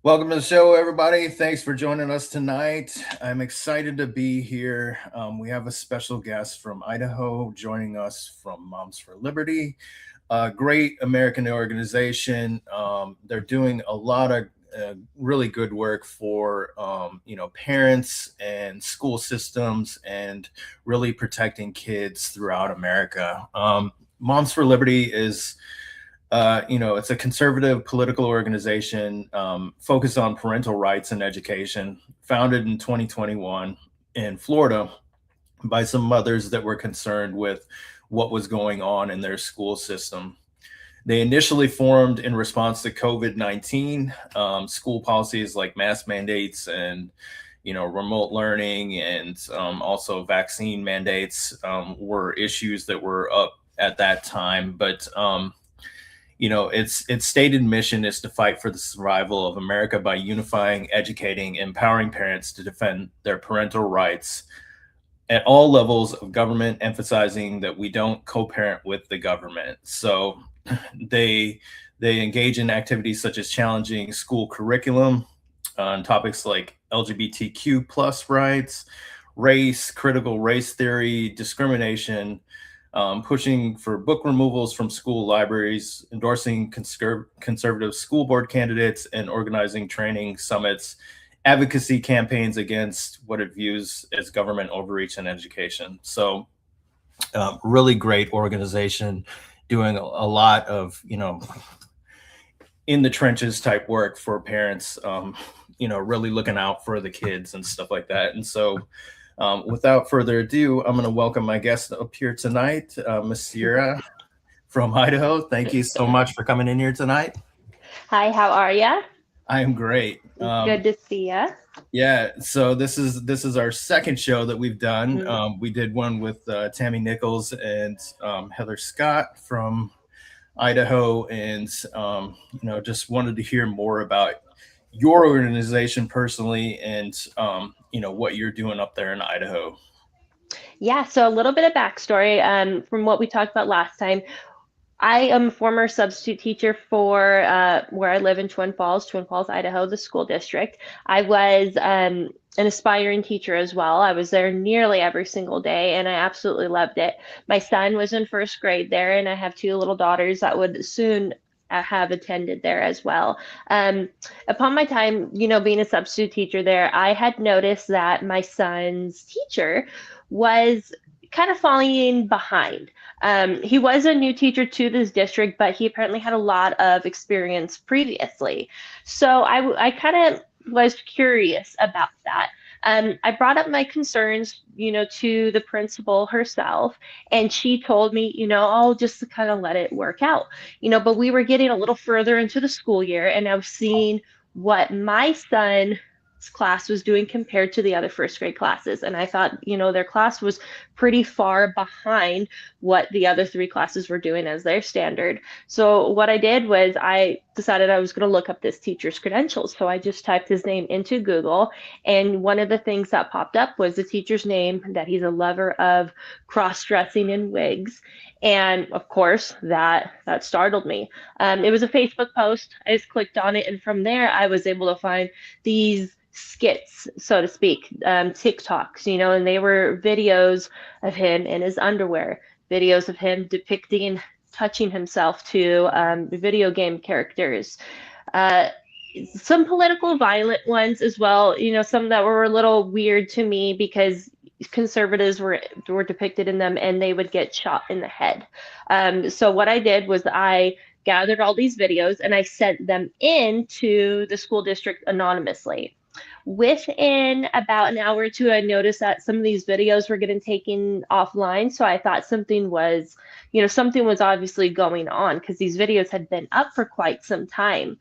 Welcome to the show, everybody. Thanks for joining us tonight. I'm excited to be here. We have a special guest from Idaho joining us from Moms for Liberty, a great American organization. They're doing a lot of really good work for parents and school systems and really protecting kids throughout America. Moms for Liberty is it's a conservative political organization focused on parental rights and education, founded in 2021 in Florida by some mothers that were concerned with what was going on in their school system. They initially formed in response to COVID-19. School policies like mask mandates and remote learning and also vaccine mandates were issues that were up at that time. But its stated mission is to fight for the survival of America by unifying, educating, empowering parents to defend their parental rights at all levels of government, emphasizing that we don't co-parent with the government. So they engage in activities such as challenging school curriculum on topics like LGBTQ plus rights, race, critical race theory, discrimination, pushing for book removals from school libraries, endorsing conservative school board candidates, and organizing training summits, advocacy campaigns against what it views as government overreach in education. So really great organization doing a lot of, in the trenches type work for parents, really looking out for the kids and stuff like that. And so without further ado, I'm going to welcome my guest up here tonight, Miss Cierra from Idaho. Thank you so much for coming in here tonight. Hi, how are ya? I am great. Good to see ya. Yeah, so this is our second show that we've done. We did one with Tammy Nichols and Heather Scott from Idaho, and just wanted to hear more about your organization personally and what you're doing up there in Idaho. Yeah, so a little bit of backstory from what we talked about last time. I am a former substitute teacher for where I live in Twin Falls, Idaho, the school district. I was an aspiring teacher as well. I was there nearly every single day, and I absolutely loved it. My son was in first grade there, and I have two little daughters that would soon have attended there as well. Upon my time, being a substitute teacher there, I had noticed that my son's teacher was kind of falling behind. He was a new teacher to this district, but he apparently had a lot of experience previously. So I kind of was curious about that. I brought up my concerns, to the principal herself, and she told me, I'll just kind of let it work out, but we were getting a little further into the school year, and I was seeing what my son class was doing compared to the other first grade classes. And I thought, their class was pretty far behind what the other three classes were doing as their standard. So what I did was I decided I was going to look up this teacher's credentials. So I just typed his name into Google. And one of the things that popped up was the teacher's name, that he's a lover of cross-dressing and wigs. And of course, that startled me. It was a Facebook post. I just clicked on it. And from there, I was able to find these skits, so to speak, TikToks, and they were videos of him in his underwear, videos of him depicting touching himself to video game characters, some political violent ones as well, some that were a little weird to me because conservatives were depicted in them and they would get shot in the head. So what I did was I gathered all these videos and I sent them in to the school district anonymously. Within about an hour or two, I noticed that some of these videos were getting taken offline. So I thought something was obviously going on because these videos had been up for quite some time.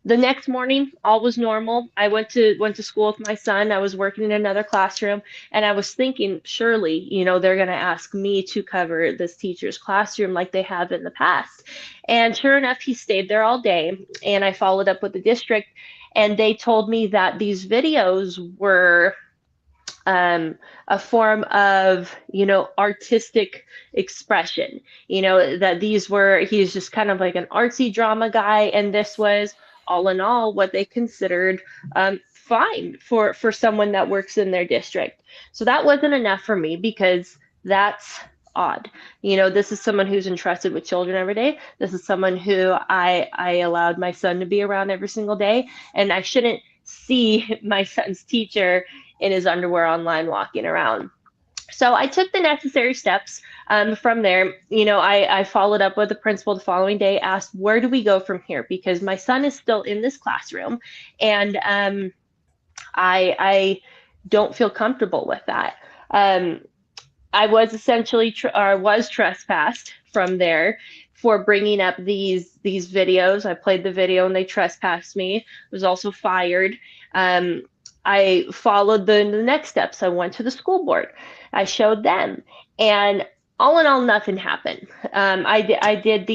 The next morning, all was normal. I went to school with my son. I was working in another classroom, and I was thinking, surely, they're going to ask me to cover this teacher's classroom like they have in the past. And sure enough, he stayed there all day, and I followed up with the district, and they told me that these videos were a form of, artistic expression, that he's just kind of like an artsy drama guy, and this was all in all what they considered fine for someone that works in their district. So that wasn't enough for me because that's odd. This is someone who's entrusted with children every day. This is someone who I allowed my son to be around every single day, and I shouldn't see my son's teacher in his underwear online walking around. So I took the necessary steps from there. I followed up with the principal the following day, asked, where do we go from here? Because my son is still in this classroom, and I don't feel comfortable with that. Um, I was essentially was trespassed from there for bringing up these videos. I played the video and they trespassed me. I was also fired. Um, I followed the next steps. I went to the school board. I showed them, and all in all, nothing happened. I did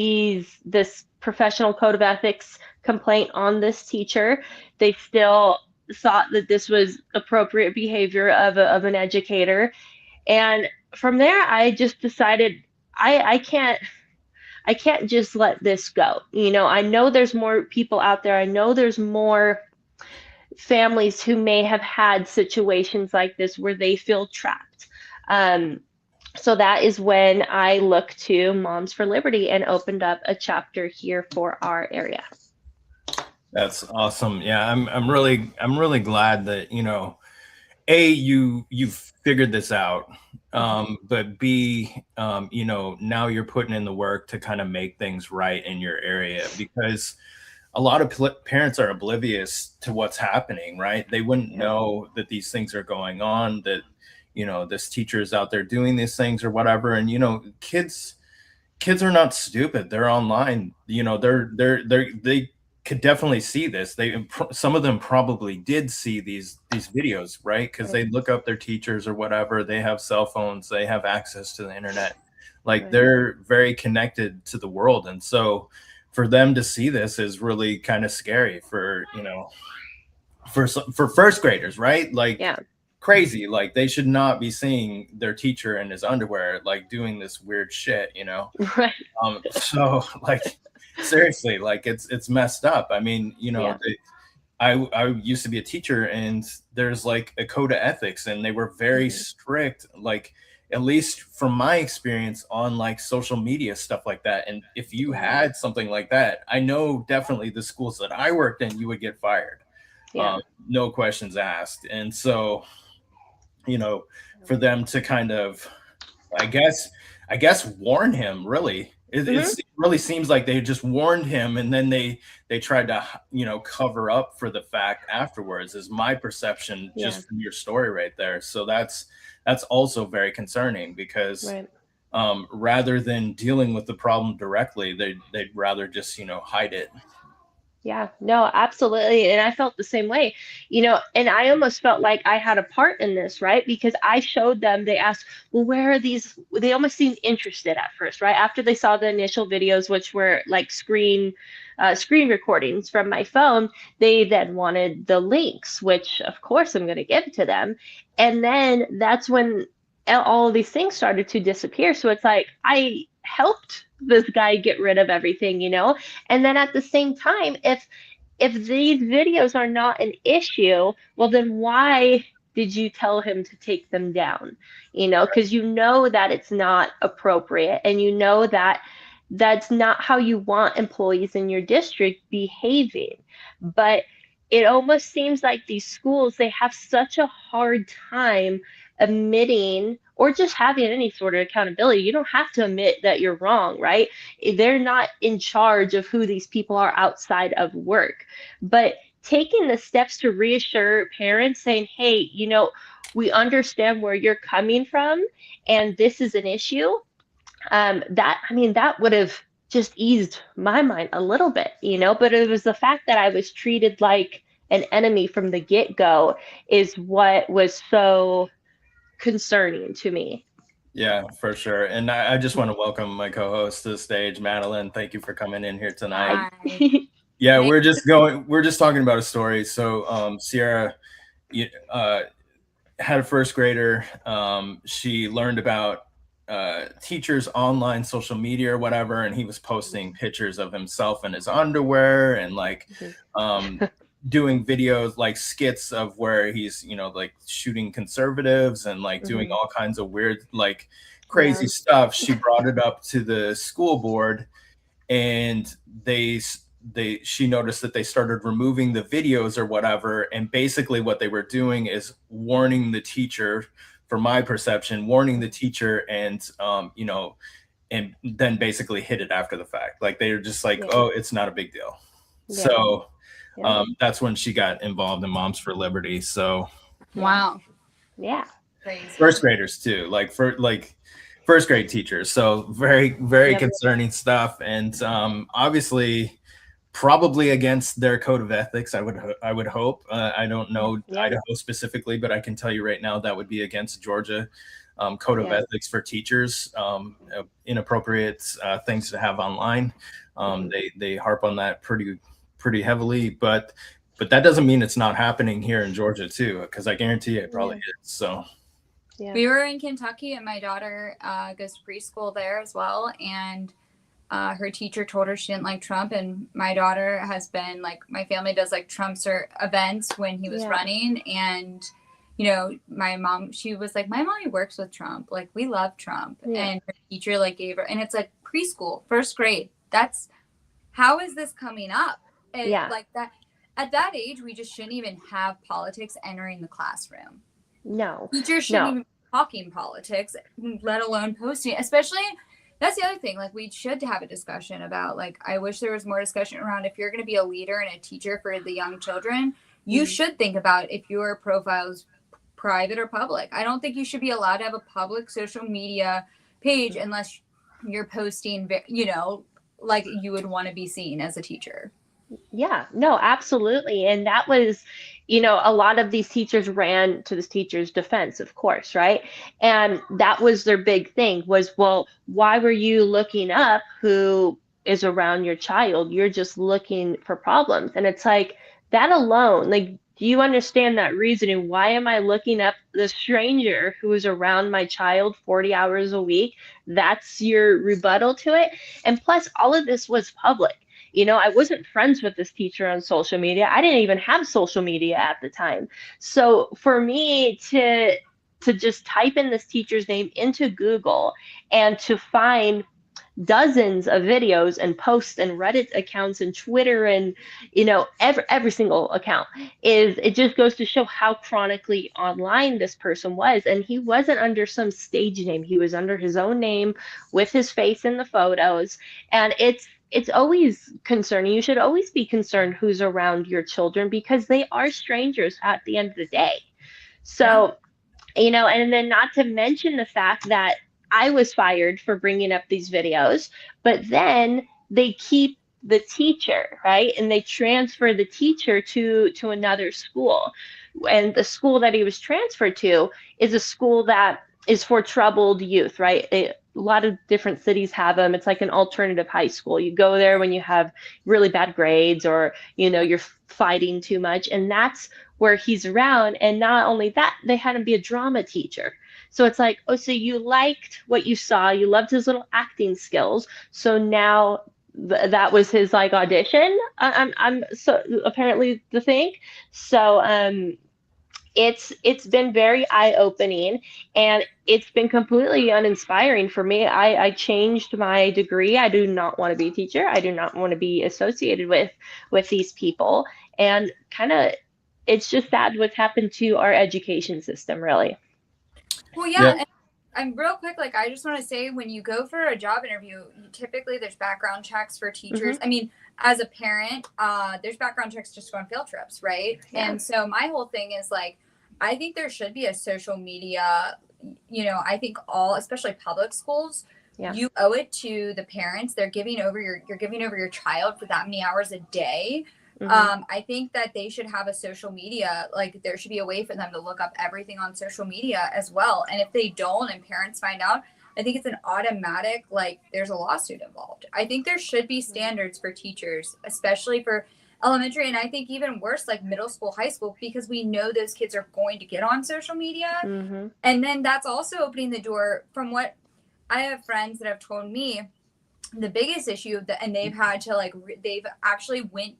this professional code of ethics complaint on this teacher. They still thought that this was appropriate behavior of an educator, and from there, I just decided I can't just let this go. I know there's more people out there. I know there's more families who may have had situations like this where they feel trapped. So that is when I looked to Moms for Liberty and opened up a chapter here for our area. That's awesome. Yeah, I'm really glad that you figured this out, but B, now you're putting in the work to kind of make things right in your area, because a lot of parents are oblivious to what's happening, right? They wouldn't know that these things are going on, that this teacher is out there doing these things or whatever. And kids are not stupid. They're online. They could definitely see this. Some of them probably did see these videos, right? Because they look up their teachers or whatever. They have cell phones. They have access to the internet. Like, they're very connected to the world, and so for them to see this is really kind of scary for first graders, right? Like, crazy. Like, they should not be seeing their teacher in his underwear, like, doing this weird shit. Right. So, like, seriously, like, it's messed up. I mean, I used to be a teacher, and there's like a code of ethics, and they were very strict, like, at least from my experience on like social media, stuff like that. And if you had something like that, I know definitely the schools that I worked in, you would get fired. No questions asked. And so, for them to kind of, I guess warn him, really, it really seems like they just warned him, and then they tried to cover up for the fact afterwards, is my perception, just from your story right there. So that's also very concerning, because rather than dealing with the problem directly, they'd rather just hide it. Yeah, no, absolutely. And I felt the same way, and I almost felt like I had a part in this, right? Because I showed them, they asked, well, where are these? They almost seemed interested at first, right? After they saw the initial videos, which were like screen recordings from my phone, they then wanted the links, which of course I'm going to give to them. And then that's when all of these things started to disappear. So it's like, I helped this guy get rid of everything, and then at the same time, if these videos are not an issue, well, then why did you tell him to take them down? Because that it's not appropriate, and that that's not how you want employees in your district behaving. But it almost seems like these schools, they have such a hard time admitting or just having any sort of accountability. You don't have to admit that you're wrong, right? They're not in charge of who these people are outside of work. But taking the steps to reassure parents, saying, hey, we understand where you're coming from, and this is an issue. That would have just eased my mind a little bit, but it was the fact that I was treated like an enemy from the get-go is what was so concerning to me. Yeah, for sure. And I just want to welcome my co-host to the stage, Madeline. Thank you for coming in here tonight. Yeah, we're just talking about a story. So Cierra had a first grader. She learned about teacher's online social media or whatever, and he was posting pictures of himself in his underwear and like um, doing videos like skits of where he's, you know, like shooting conservatives and like doing all kinds of weird, like crazy Yeah. stuff. She brought it up to the school board, and she noticed that they started removing the videos or whatever, and basically what they were doing is warning the teacher, for my perception, warning the teacher, and you know, and then basically hit it after the fact, like they're just like, Yeah. oh, it's not a big deal. Yeah. So Yeah. that's when she got involved in Moms for Liberty. So Wow. Yeah. Crazy. first graders too, like for like first grade teachers, so very, very Yep. concerning stuff, and obviously probably against their code of ethics. I would hope. I don't know Yeah. Idaho specifically, but I can tell you right now that would be against Georgia code of Yeah. ethics for teachers. Inappropriate things to have online. They harp on that pretty heavily, but that doesn't mean it's not happening here in Georgia too, because I guarantee you it probably is. So Yeah. We were in Kentucky, and my daughter goes to preschool there as well, and her teacher told her she didn't like Trump, and my daughter has been like, my family does like Trump's events when he was running, and you know, my mom, she was like, my mommy works with Trump, like we love Trump, and her teacher like gave her, and it's like preschool, first grade. That's how is this coming up? And like that at that age, we just shouldn't even have politics entering the classroom. No, teachers shouldn't even be talking politics, let alone posting, especially. That's the other thing. Like, we should have a discussion about, like, I wish there was more discussion around if you're going to be a leader and a teacher for the young children, you should think about if your profile is private or public. I don't think you should be allowed to have a public social media page unless you're posting, you know, like you would want to be seen as a teacher. Yeah, no, absolutely. And that was, you know, a lot of these teachers ran to this teacher's defense, of course, right? And that was their big thing was, well, why were you looking up who is around your child? You're just looking for problems. And it's like that alone, like, do you understand that reasoning? Why am I looking up the stranger who is around my child 40 hours a week? That's your rebuttal to it. And plus, all of this was public. You know, I wasn't friends with this teacher on social media. I didn't even have social media at the time. So for me to just type in this teacher's name into Google and to find dozens of videos and posts and Reddit accounts and Twitter and, you know, every single account, is it just goes to show how chronically online this person was. And he wasn't under some stage name. He was under his own name with his face in the photos. And it's always concerning. You should always be concerned who's around your children because they are strangers at the end of the day. So, you know, and then not to mention the fact that I was fired for bringing up these videos, but then they keep the teacher, right? And they transfer the teacher to another school. And the school that he was transferred to is a school that is for troubled youth, right? A lot of different cities have them. It's like an alternative high school. You go there when you have really bad grades or, you know, you're fighting too much. And that's where he's around. And not only that, they had him be a drama teacher. So it's like, oh, so you liked what you saw, you loved his little acting skills. So now that was his like audition. I'm so apparently the thing. So it's been very eye-opening, and it's been completely uninspiring for me. I changed my degree. I do not want to be a teacher. I do not want to be associated with these people. And kind of it's just sad what's happened to our education system, really. Well, yeah. And real quick, like, I just want to say, when you go for a job interview, typically there's background checks for teachers. I mean, as a parent, there's background checks just on field trips, right? And so my whole thing is like, I think there should be a social media, you know, I think especially public schools, you owe it to the parents. You're giving over your child for that many hours a day. I think that they should have a social media, like there should be a way for them to look up everything on social media as well. And if they don't and parents find out, I think it's an automatic, like there's a lawsuit involved. I think there should be standards for teachers, especially for elementary, and I think even worse, like middle school, high school, because we know those kids are going to get on social media. And then that's also opening the door from what I have friends that have told me the biggest issue that, and they've had to like, they've actually went,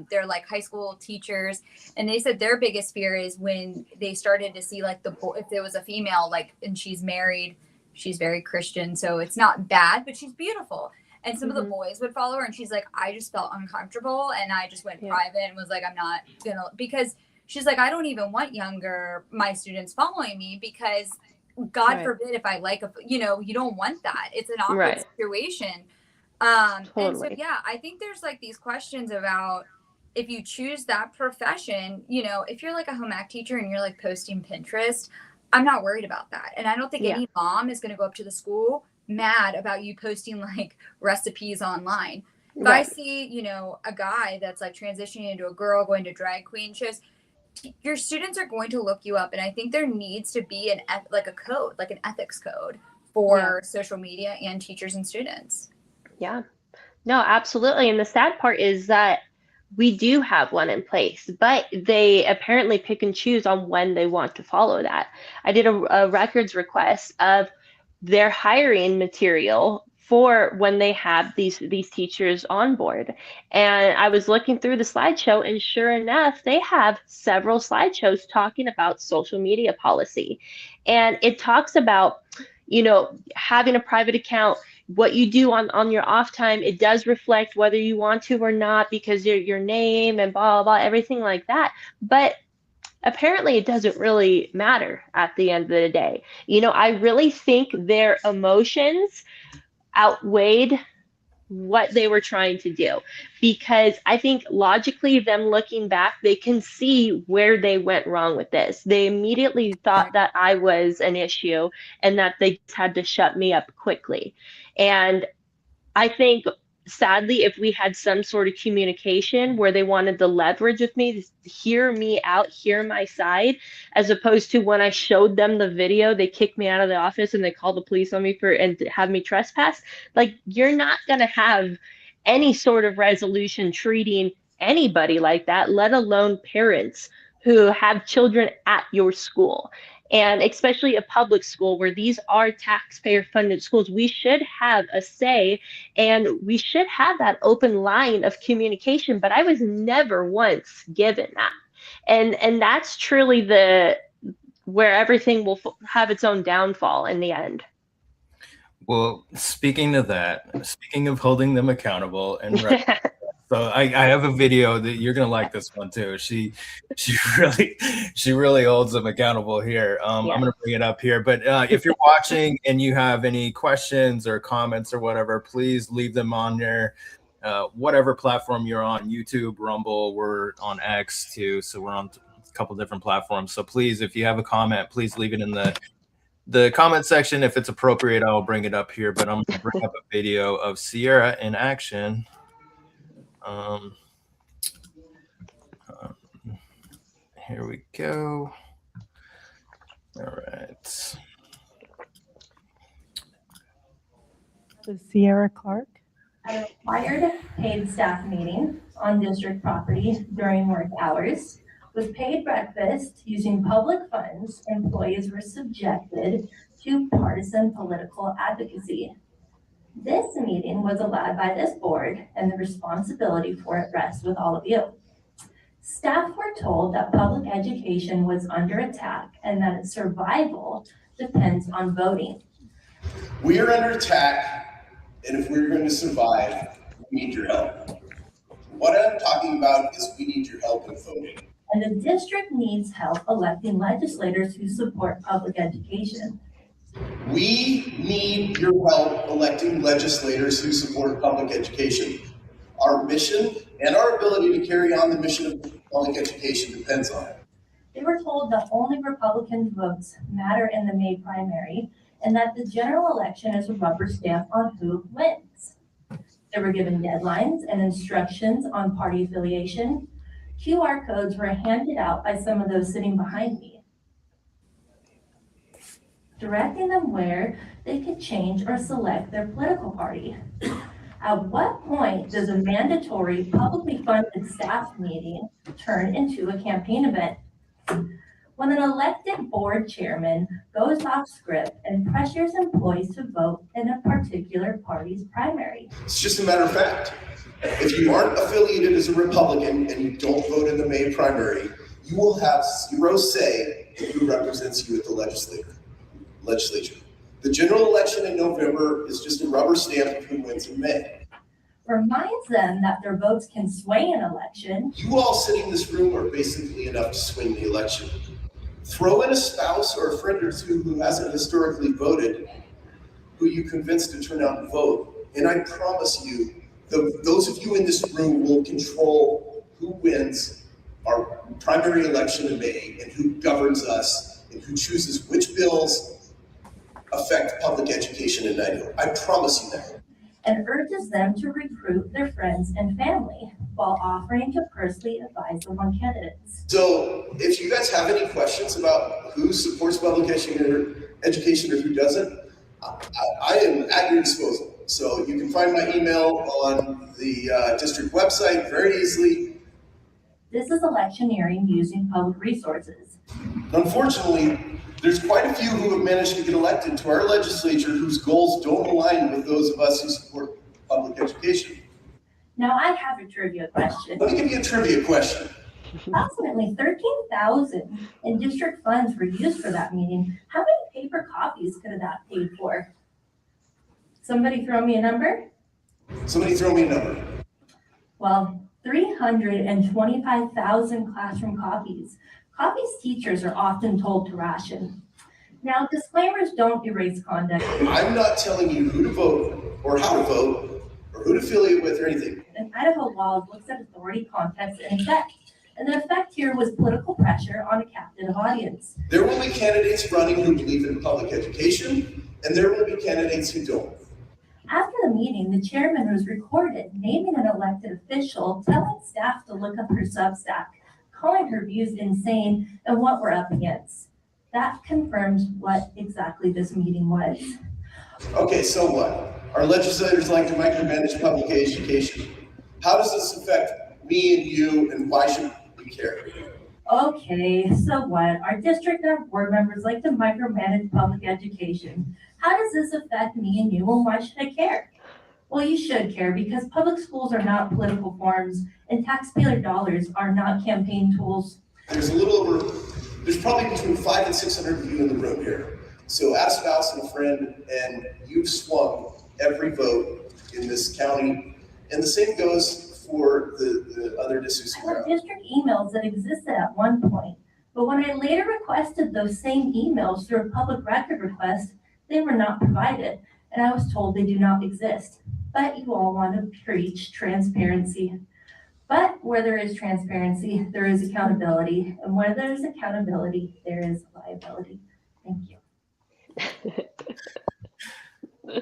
they're like high school teachers, and they said their biggest fear is when they started to see like if there was a female, like, and she's married, she's very Christian, so it's not bad, but she's beautiful. And some of the boys would follow her, and she's like, I just felt uncomfortable, and I just went private and was like, I'm not gonna, because she's like, I don't even want my students following me, because God forbid if I like you don't want that. It's an awkward situation. And so, yeah, I think there's like these questions about if you choose that profession, if you're like a home ec teacher and you're like posting Pinterest, I'm not worried about that. And I don't think any mom is going to go up to the school mad about you posting like recipes online. If I see, a guy that's like transitioning into a girl, going to drag queen shows, your students are going to look you up. And I think there needs to be an ethics code for social media and teachers and students. Yeah, no, absolutely. And the sad part is that we do have one in place, but they apparently pick and choose on when they want to follow that. I did a records request of their hiring material for when they have these teachers on board. And I was looking through the slideshow, and sure enough, they have several slideshows talking about social media policy. And it talks about, having a private account, what you do on your off time. It does reflect whether you want to or not, because your name and blah, blah, blah, everything like that. But apparently it doesn't really matter at the end of the day. I really think their emotions outweighed what they were trying to do, because I think logically, them looking back, they can see where they went wrong with this. They immediately thought that I was an issue and that they had to shut me up quickly. And I think, sadly, if we had some sort of communication where they wanted the leverage with me to hear me out, hear my side, as opposed to when I showed them the video, they kicked me out of the office and they called the police on me and have me trespass. Like, you're not going to have any sort of resolution treating anybody like that, let alone parents who have children at your school. And especially a public school where these are taxpayer funded schools, we should have a say and we should have that open line of communication. But I was never once given that. And that's truly where everything will have its own downfall in the end. Well, speaking of holding them accountable, and so I have a video that you're gonna like this one too. She really holds them accountable here. I'm gonna bring it up here, but if you're watching and you have any questions or comments or whatever, please leave them on there. Whatever platform you're on, YouTube, Rumble, we're on X too, so we're on a couple different platforms. So please, if you have a comment, please leave it in the comment section. If it's appropriate, I'll bring it up here, but I'm going to bring up a video of Cierra in action. Here we go. All right. This is Cierra Clarke. At a required paid staff meeting on district property during work hours. With paid breakfast using public funds, employees were subjected to partisan political advocacy. This meeting was allowed by this board, and the responsibility for it rests with all of you. Staff were told that public education was under attack and that its survival depends on voting. We are under attack, and if we're going to survive, we need your help. What I'm talking about is we need your help in voting. And the district needs help electing legislators who support public education. We need your help electing legislators who support public education. Our mission and our ability to carry on the mission of public education depends on it. They were told that only Republican votes matter in the May primary and that the general election is a rubber stamp on who wins. They were given deadlines and instructions on party affiliation. QR codes were handed out by some of those sitting behind me, directing them where they could change or select their political party. At what point does a mandatory publicly funded staff meeting turn into a campaign event? when an elected board chairman goes off script and pressures employees to vote in a particular party's primary. It's just a matter of fact. If you aren't affiliated as a Republican and you don't vote in the May primary, you will have zero say in who represents you at the legislature. The general election in November is just a rubber stamp of who wins in May. Reminds them that their votes can sway an election. You all sitting in this room are basically enough to swing the election. Throw in a spouse or a friend or two who hasn't historically voted, who you convince to turn out and vote, and I promise you, those of you in this room will control who wins our primary election in May and who governs us and who chooses which bills affect public education in Idaho. I promise you that. And urges them to recruit their friends and family while offering to personally advise them on candidates. So if you guys have any questions about who supports public education or who doesn't, I am at your disposal. So you can find my email on the district website very easily. This is electioneering using public resources. Unfortunately, there's quite a few who have managed to get elected to our legislature whose goals don't align with those of us who support public education. Now I have a trivia question. Let me give you a trivia question. Approximately 13,000 in district funds were used for that meeting. How many paper copies could have that paid for? Somebody throw me a number? Somebody throw me a number. Well, 325,000 classroom copies. Copies teachers are often told to ration. Now, disclaimers don't erase conduct. I'm not telling you who to vote or how to vote or who to affiliate with or anything. And Idaho law looks at authority, context, and effect. And the effect here was political pressure on a captive audience. There will be candidates running who believe in public education, and there will be candidates who don't. After the meeting, the chairman was recorded naming an elected official, telling staff to look up her Substack, calling her views insane and what we're up against. That confirms what exactly this meeting was. Okay, so what? Our legislators like to micromanage public education. How does this affect me and you, and why should we care? Okay, so what? Our district and our board members like to micromanage public education. How does this affect me and you, and why should I care? Well, you should care because public schools are not political forums and taxpayer dollars are not campaign tools. There's probably between 500 and 600 of you in the room here. So add a spouse and a friend, and you've swung every vote in this county. And the same goes for the other districts. I have district emails that existed at one point, but when I later requested those same emails through a public record request, they were not provided, and I was told they do not exist. But you all want to preach transparency. But where there is transparency, there is accountability, and where there is accountability, there is liability. Thank you.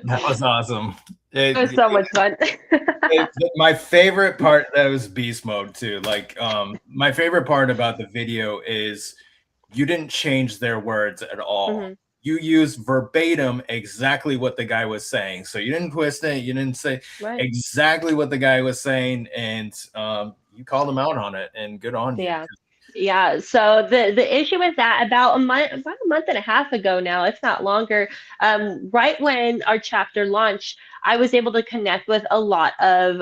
That was awesome. It was so much fun. My favorite part, that was beast mode too. Like, my favorite part about the video is you didn't change their words at all. Mm-hmm. You used verbatim exactly what the guy was saying. So you didn't twist it. You didn't say exactly what the guy was saying, and you called him out on it. And good on you. Yeah. Yeah. So the issue with that about a month and a half ago now, if not longer, right when our chapter launched, I was able to connect with a lot of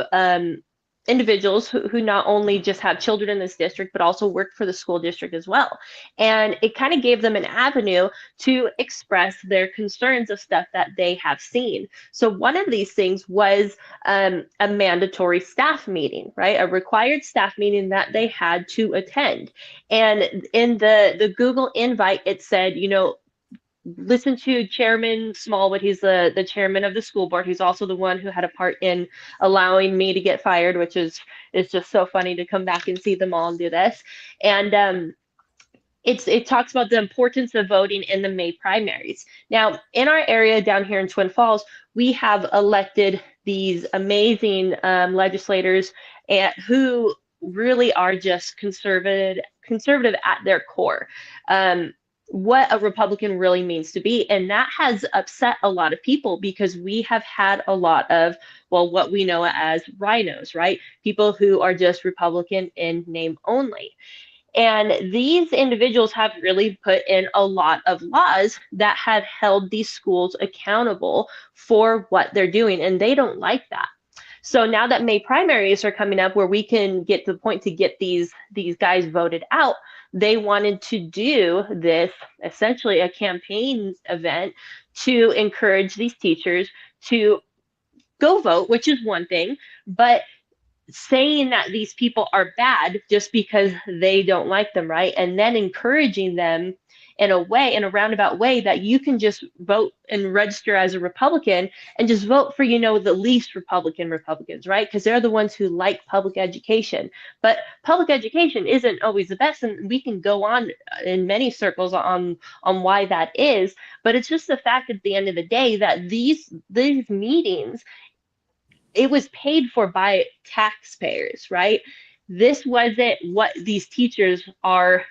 individuals who not only just have children in this district, but also work for the school district as well. And it kind of gave them an avenue to express their concerns of stuff that they have seen. So one of these things was a mandatory staff meeting, right? A required staff meeting that they had to attend. And in the Google invite, it said, listen to Chairman Smallwood. He's the chairman of the school board. He's also the one who had a part in allowing me to get fired, which is just so funny to come back and see them all and do this. And it talks about the importance of voting in the May primaries. Now, in our area down here in Twin Falls, we have elected these amazing legislators who really are just conservative at their core. What a Republican really means to be. And that has upset a lot of people because we have had a lot of, what we know as rhinos, right? People who are just Republican in name only. And these individuals have really put in a lot of laws that have held these schools accountable for what they're doing, and they don't like that. So now that May primaries are coming up, where we can get to the point to get these guys voted out, they wanted to do this, essentially a campaign event, to encourage these teachers to go vote, which is one thing, but saying that these people are bad just because they don't like them, right? And then encouraging them in a way, in a roundabout way, that you can just vote and register as a Republican and just vote for, the least Republicans, right? Because they're the ones who like public education. But public education isn't always the best, and we can go on in many circles on why that is. But it's just the fact at the end of the day that these meetings, it was paid for by taxpayers, right? This wasn't what these teachers are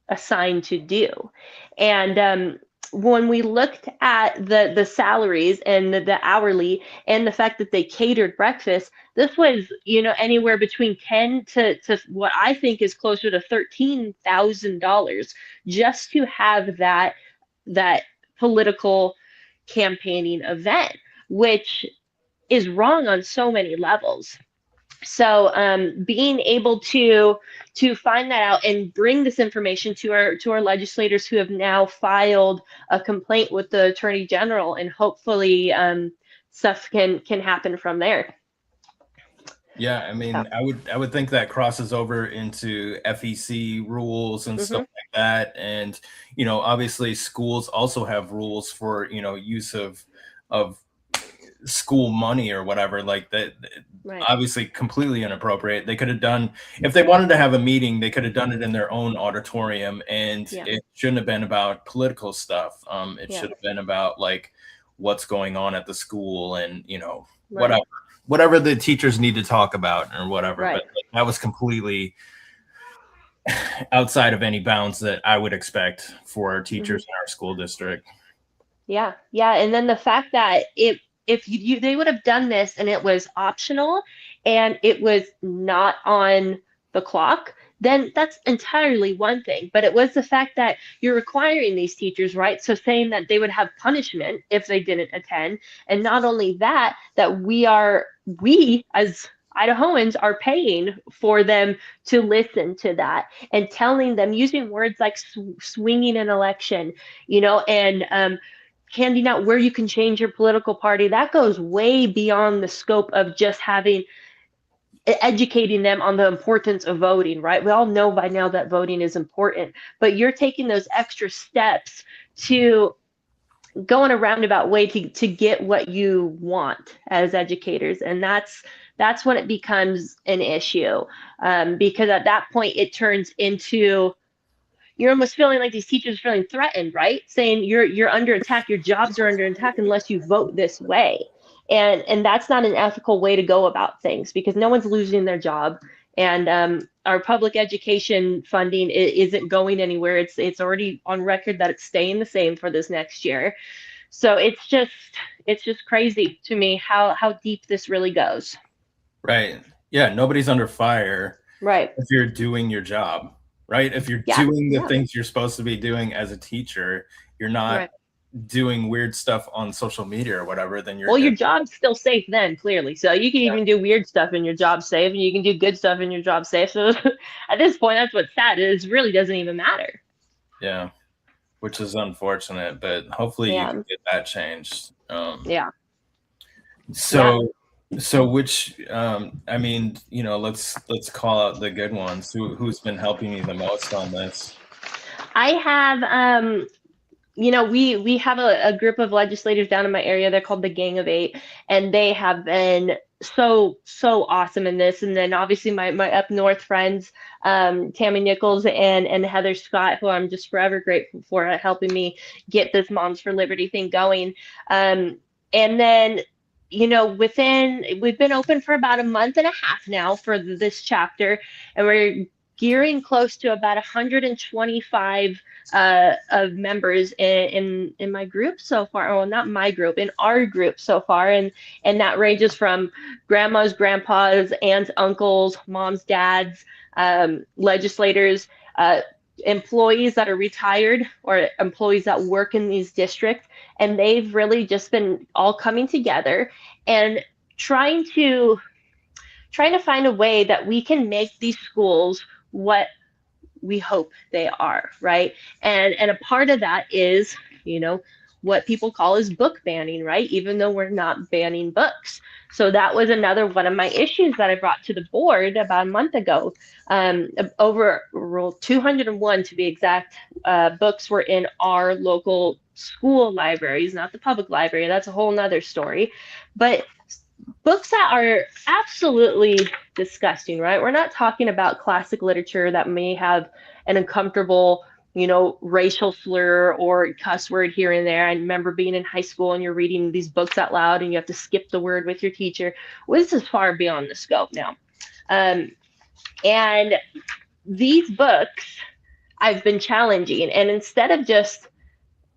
assigned to do. And when we looked at the salaries and the hourly, and the fact that they catered breakfast, this was, anywhere between 10 to what I think is closer to $13,000 just to have that political campaigning event, which is wrong on so many levels. So being able to find that out and bring this information to our legislators, who have now filed a complaint with the Attorney General, and hopefully stuff can happen from there. Yeah, I mean, I would think that crosses over into FEC rules and stuff like that. And, obviously schools also have rules for, use of school money or whatever, like that. Right. Obviously completely inappropriate. They could have done, if they wanted to have a meeting, they could have done it in their own auditorium, and it shouldn't have been about political stuff. It should have been about like what's going on at the school, and whatever the teachers need to talk about or whatever. Right. But that was completely outside of any bounds that I would expect for our teachers in our school district. Yeah. And then the fact that if they would have done this and it was optional and it was not on the clock, then that's entirely one thing. But it was the fact that you're requiring these teachers, right? So saying that they would have punishment if they didn't attend. And not only that, that we as Idahoans are paying for them to listen to that, and telling them, using words like swinging an election, and handing out where you can change your political party. That goes way beyond the scope of just educating them on the importance of voting, right? We all know by now that voting is important, but you're taking those extra steps to go in a roundabout way to get what you want as educators. And that's when it becomes an issue, because at that point it turns into, you're almost feeling like these teachers are feeling threatened, right? Saying you're under attack, your jobs are under attack unless you vote this way. And that's not an ethical way to go about things, because no one's losing their job. And our public education funding isn't going anywhere. It's already on record that it's staying the same for this next year. So it's just crazy to me how deep this really goes. Right. Yeah. Nobody's under fire. Right. If you're doing your job. Right? If you're doing the things you're supposed to be doing as a teacher, you're not doing weird stuff on social media or whatever, then you're your job's still safe then, clearly. So you can even do weird stuff in your job safe, and you can do good stuff in your job safe. So at this point, that's what's sad. It really doesn't even matter. Yeah. Which is unfortunate, but hopefully you can get that changed. So which, I mean, let's call out the good ones. Who's been helping you the most on this? I have, we have a group of legislators down in my area. They're called the Gang of Eight, and they have been so awesome in this. And then obviously my up north friends, Tammy Nichols and Heather Scott, who I'm just forever grateful for helping me get this Moms for Liberty thing going. And then, we've been open for about a month and a half now for this chapter, and we're gearing close to about 125 of members in my group so far. Well, not my group, in our group so far, and that ranges from grandmas, grandpas, aunts, uncles, moms, dads, legislators. employees that are retired or employees that work in these districts, and they've really just been all coming together and trying to find a way that we can make these schools what we hope they are, right? And a part of that is, what people call is book banning, right? Even though we're not banning books. So that was another one of my issues that I brought to the board about a month ago. Over 201 to be exact, books were in our local school libraries, not the public library. That's a whole nother story. But books that are absolutely disgusting, right? We're not talking about classic literature that may have an uncomfortable, racial slur or cuss word here and there. I remember being in high school and you're reading these books out loud and you have to skip the word with your teacher. Well, this is far beyond the scope now. And these books I've been challenging. And instead of just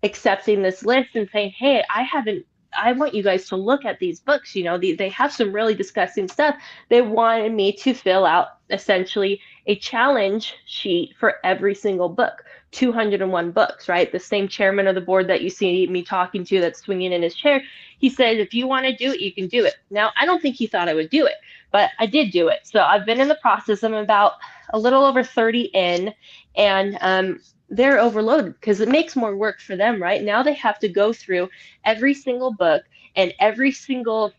accepting this list and saying, hey, I want you guys to look at these books. They have some really disgusting stuff. They wanted me to fill out essentially a challenge sheet for every single book. 201 books, right? The same chairman of the board that you see me talking to that's swinging in his chair, he says, if you want to do it, you can do it. Now, I don't think he thought I would do it, but I did do it. So I've been in the process. I'm about a little over 30 in, and they're overloaded because it makes more work for them, right? Now they have to go through every single book and every single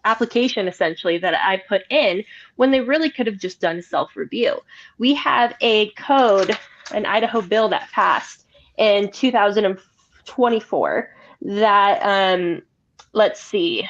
application essentially that I put in when they really could have just done a self-review. We have a code, an Idaho bill that passed in 2024 that, let's see,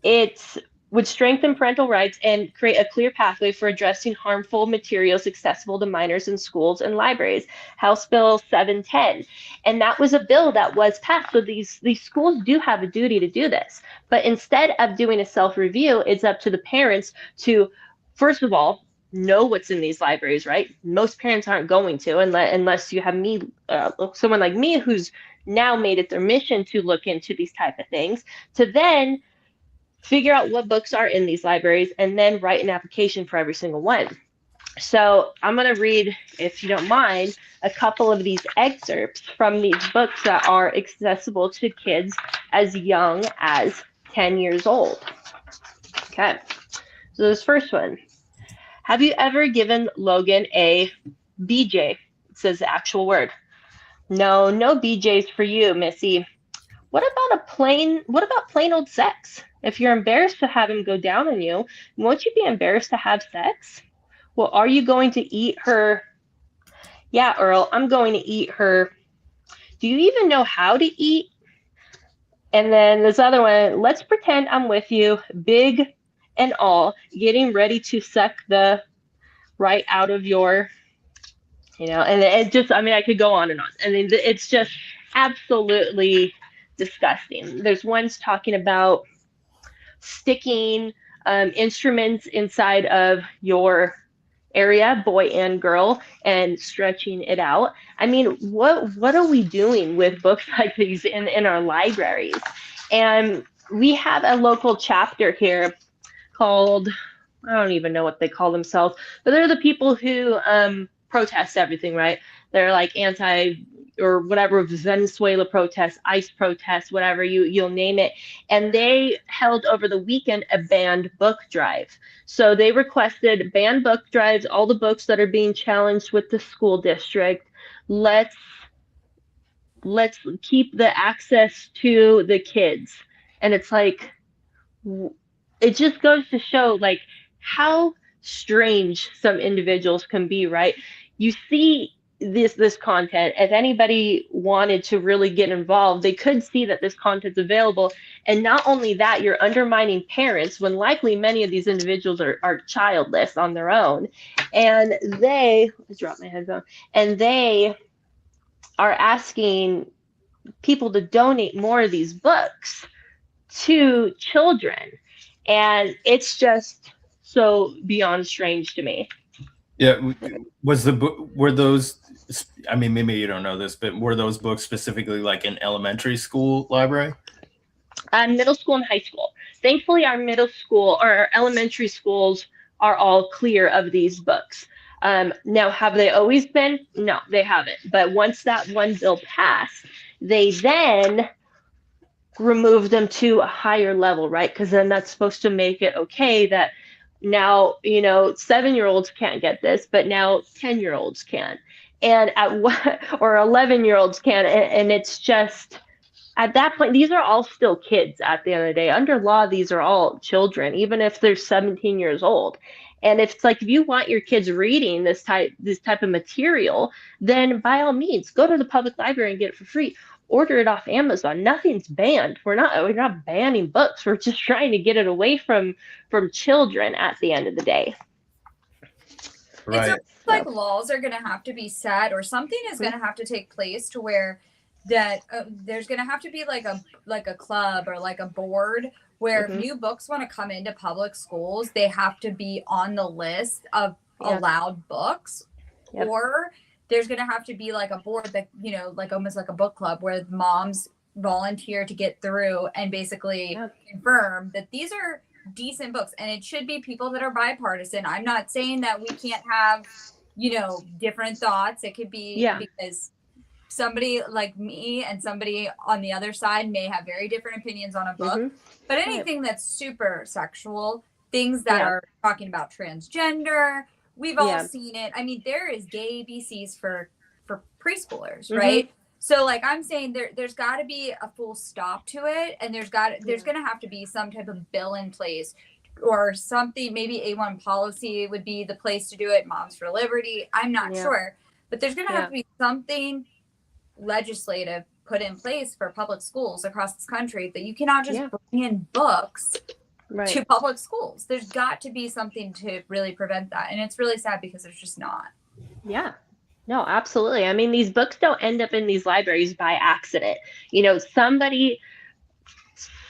it would strengthen parental rights and create a clear pathway for addressing harmful materials accessible to minors in schools and libraries, House Bill 710. And that was a bill that was passed. So these schools do have a duty to do this. But instead of doing a self-review, it's up to the parents to, first of all, know what's in these libraries, right? Most parents aren't going to, unless you have me, someone like me who's now made it their mission to look into these type of things, to then figure out what books are in these libraries, and then write an application for every single one. So I'm going to read, if you don't mind, a couple of these excerpts from these books that are accessible to kids as young as 10 years old. Okay, so this first one. Have you ever given Logan a BJ? It says the actual word. No BJs for you, Missy. What about plain old sex? If you're embarrassed to have him go down on you, won't you be embarrassed to have sex? Well, are you going to eat her? Yeah, Earl, I'm going to eat her. Do you even know how to eat? And then this other one, let's pretend I'm with you, big and all, getting ready to suck the right out of your, and it just, I could go on and on. And it's just absolutely disgusting. There's ones talking about sticking instruments inside of your area, boy and girl, and stretching it out. What are we doing with books like these in our libraries? And we have a local chapter here called, I don't even know what they call themselves, but they're the people who protest everything, right? They're like anti or whatever, Venezuela protests, ICE protests, whatever, you'll name it. And they held over the weekend a banned book drive. So they requested banned book drives, all the books that are being challenged with the school district. Let's keep the access to the kids. And it's like, it just goes to show like how strange some individuals can be, right? You see this content. If anybody wanted to really get involved, they could see that this content's available. And not only that, you're undermining parents when likely many of these individuals are childless on their own. And I dropped my headphone, and they are asking people to donate more of these books to children. And it's just so beyond strange to me. Yeah, were those, maybe you don't know this, but were those books specifically like in elementary school library? Middle school and high school. Thankfully, our middle school or our elementary schools are all clear of these books. Now, have they always been? No, they haven't. But once that one bill passed, they then remove them to a higher level, right? Because then that's supposed to make it okay that now, 7-year-olds can't get this, but now 10-year-olds can. And at what, or 11-year-olds can. And it's just, at that point, these are all still kids at the end of the day. Under law, these are all children, even if they're 17 years old. And if it's like, if you want your kids reading this type of material, then by all means, go to the public library and get it for free. Order it off Amazon. Nothing's banned. We're not banning books. We're just trying to get it away from children at the end of the day. Right. It's like laws are going to have to be set, or something is going to have to take place to where that there's going to have to be like a club or like a board where if new books want to come into public schools, they have to be on the list of allowed books. Yep. Or there's going to have to be like a board that, like almost like a book club where moms volunteer to get through and basically confirm that these are decent books. And it should be people that are bipartisan. I'm not saying that we can't have, different thoughts. It could be because somebody like me and somebody on the other side may have very different opinions on a book, but anything that's super sexual, things that are talking about transgender, we've all seen it. I mean, there is gay ABCs for preschoolers, right? So like I'm saying there's got to be a full stop to it, and there's going to have to be some type of bill in place or something. Maybe A1 policy would be the place to do it. Moms for Liberty, I'm not sure, but there's going to have to be something legislative put in place for public schools across this country that you cannot just bring in books to public schools. There's got to be something to really prevent that. And it's really sad because there's just not. Yeah. No, absolutely. I mean, these books don't end up in these libraries by accident. Somebody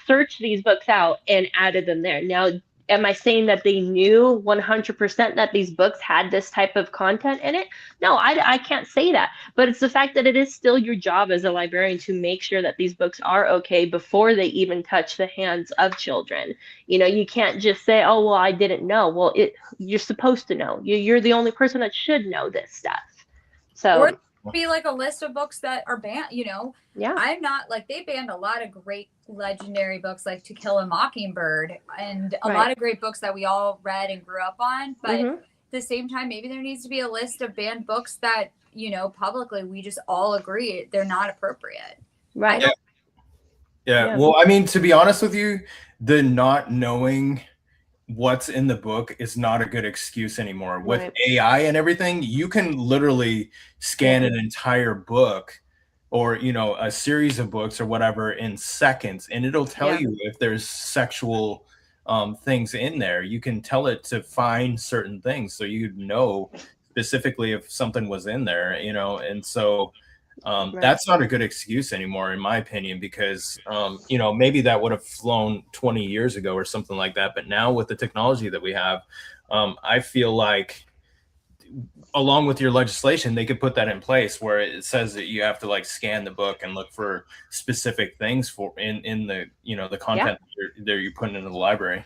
searched these books out and added them there. Now, am I saying that they knew 100% that these books had this type of content in it? No, I can't say that. But it's the fact that it is still your job as a librarian to make sure that these books are okay before they even touch the hands of children. You can't just say, oh, well, I didn't know. Well, you're supposed to know. You're the only person that should know this stuff. So, or be like a list of books that are banned, I'm not like, they banned a lot of great legendary books like To Kill a Mockingbird and a lot of great books that we all read and grew up on. But at the same time, maybe there needs to be a list of banned books that, publicly we just all agree they're not appropriate. Right. Yeah. Well, I mean, to be honest with you, the not knowing what's in the book is not a good excuse anymore. With AI and everything, you can literally scan an entire book or a series of books or whatever in seconds, and it'll tell you if there's sexual things in there. You can tell it to find certain things, so you know specifically if something was in there, and so that's not a good excuse anymore, in my opinion, because maybe that would have flown 20 years ago or something like that. But now with the technology that we have, I feel like along with your legislation, they could put that in place where it says that you have to like scan the book and look for specific things for in the the content that you're putting into the library.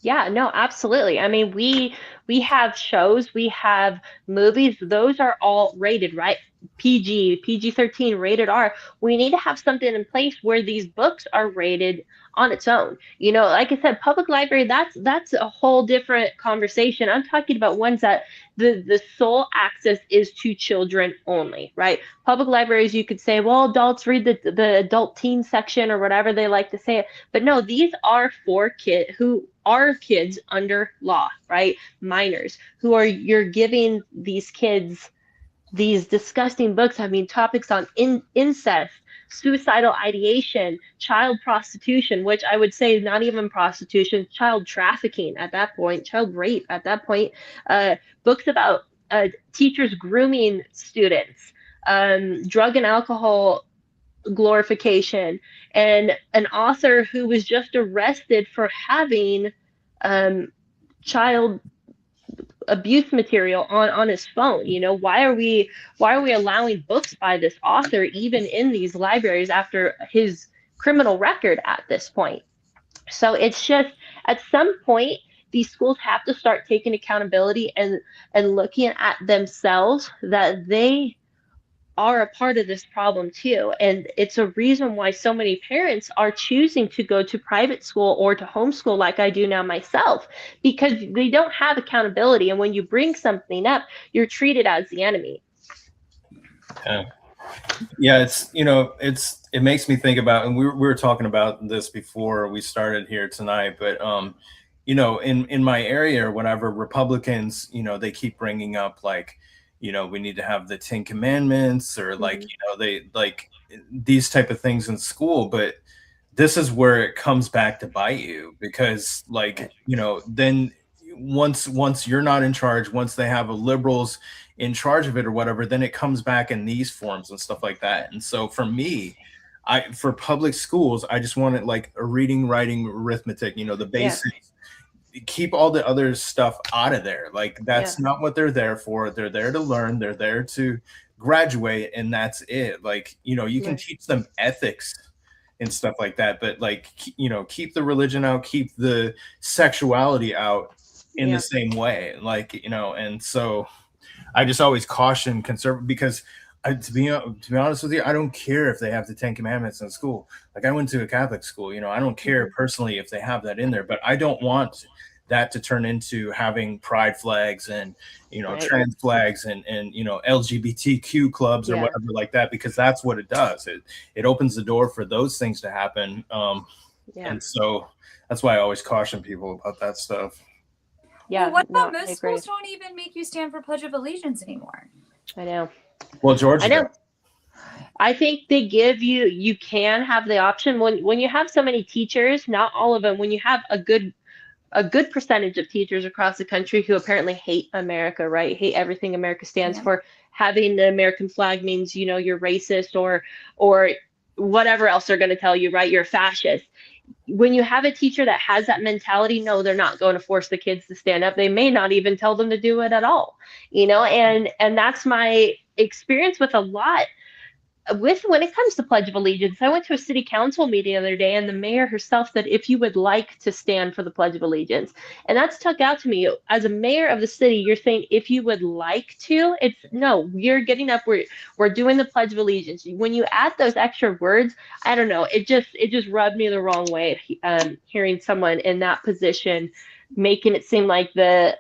Yeah, no, absolutely. I mean, we have shows, we have movies, those are all rated, right? PG-13, rated R. We need to have something in place where these books are rated on its own. Like I said, public library, that's a whole different conversation. I'm talking about ones that the sole access is to children only, right? Public libraries, you could say, well, adults read the adult teen section or whatever they like to say it. But no, these are for kids who are kids under law, right? Minors you're giving these kids these disgusting books. I mean, topics on incest, suicidal ideation, child prostitution, which I would say is not even prostitution, child trafficking at that point, child rape at that point, books about teachers grooming students, drug and alcohol glorification, and an author who was just arrested for having child abuse material on his phone. Why are we allowing books by this author even in these libraries after his criminal record at this point? So it's just, at some point these schools have to start taking accountability and looking at themselves, that they are a part of this problem too. And it's a reason why so many parents are choosing to go to private school or to homeschool like I do now myself, because they don't have accountability. And when you bring something up, you're treated as the enemy. Yeah. Yeah, it makes me think about, and we were talking about this before we started here tonight, but in my area, whenever Republicans, they keep bringing up, like, we need to have the Ten Commandments, or like, they like these type of things in school, but this is where it comes back to bite you, because, like, then once you're not in charge, once they have a liberals in charge of it or whatever, then it comes back in these forms and stuff like that. And so for me, for public schools, I just want it like a reading, writing, arithmetic, the basics. Keep all the other stuff out of there. Like, that's not what they're there for. They're there to learn. They're there to graduate, and that's it. Like, you can teach them ethics and stuff like that, but, like, keep the religion out, keep the sexuality out in the same way. Like, and so I just always caution conservative, because to be honest with you, I don't care if they have the Ten Commandments in school. Like, I went to a Catholic school, I don't care personally if they have that in there, but I don't want that to turn into having pride flags and, trans flags and LGBTQ clubs or whatever like that, because that's what it does. It opens the door for those things to happen. And so that's why I always caution people about that stuff. Yeah. Well, what about most schools don't even make you stand for Pledge of Allegiance anymore? I know. Well, Georgia, I know. I think they give you can have the option when you have so many teachers, not all of them, when you have a good percentage of teachers across the country who apparently hate America, right? Hate everything America stands for. Having the American flag means, you're racist or whatever else they're going to tell you, right? You're a fascist. When you have a teacher that has that mentality, no, they're not going to force the kids to stand up. They may not even tell them to do it at all, and that's my experience with a lot. When it comes to Pledge of Allegiance, I went to a city council meeting the other day, and the mayor herself said, if you would like to stand for the Pledge of Allegiance. And that stuck out to me. As a mayor of the city, you're saying, if you would like to, it's no, you're getting up, we're doing the Pledge of Allegiance. When you add those extra words, I don't know, it just rubbed me the wrong way, hearing someone in that position making it seem like the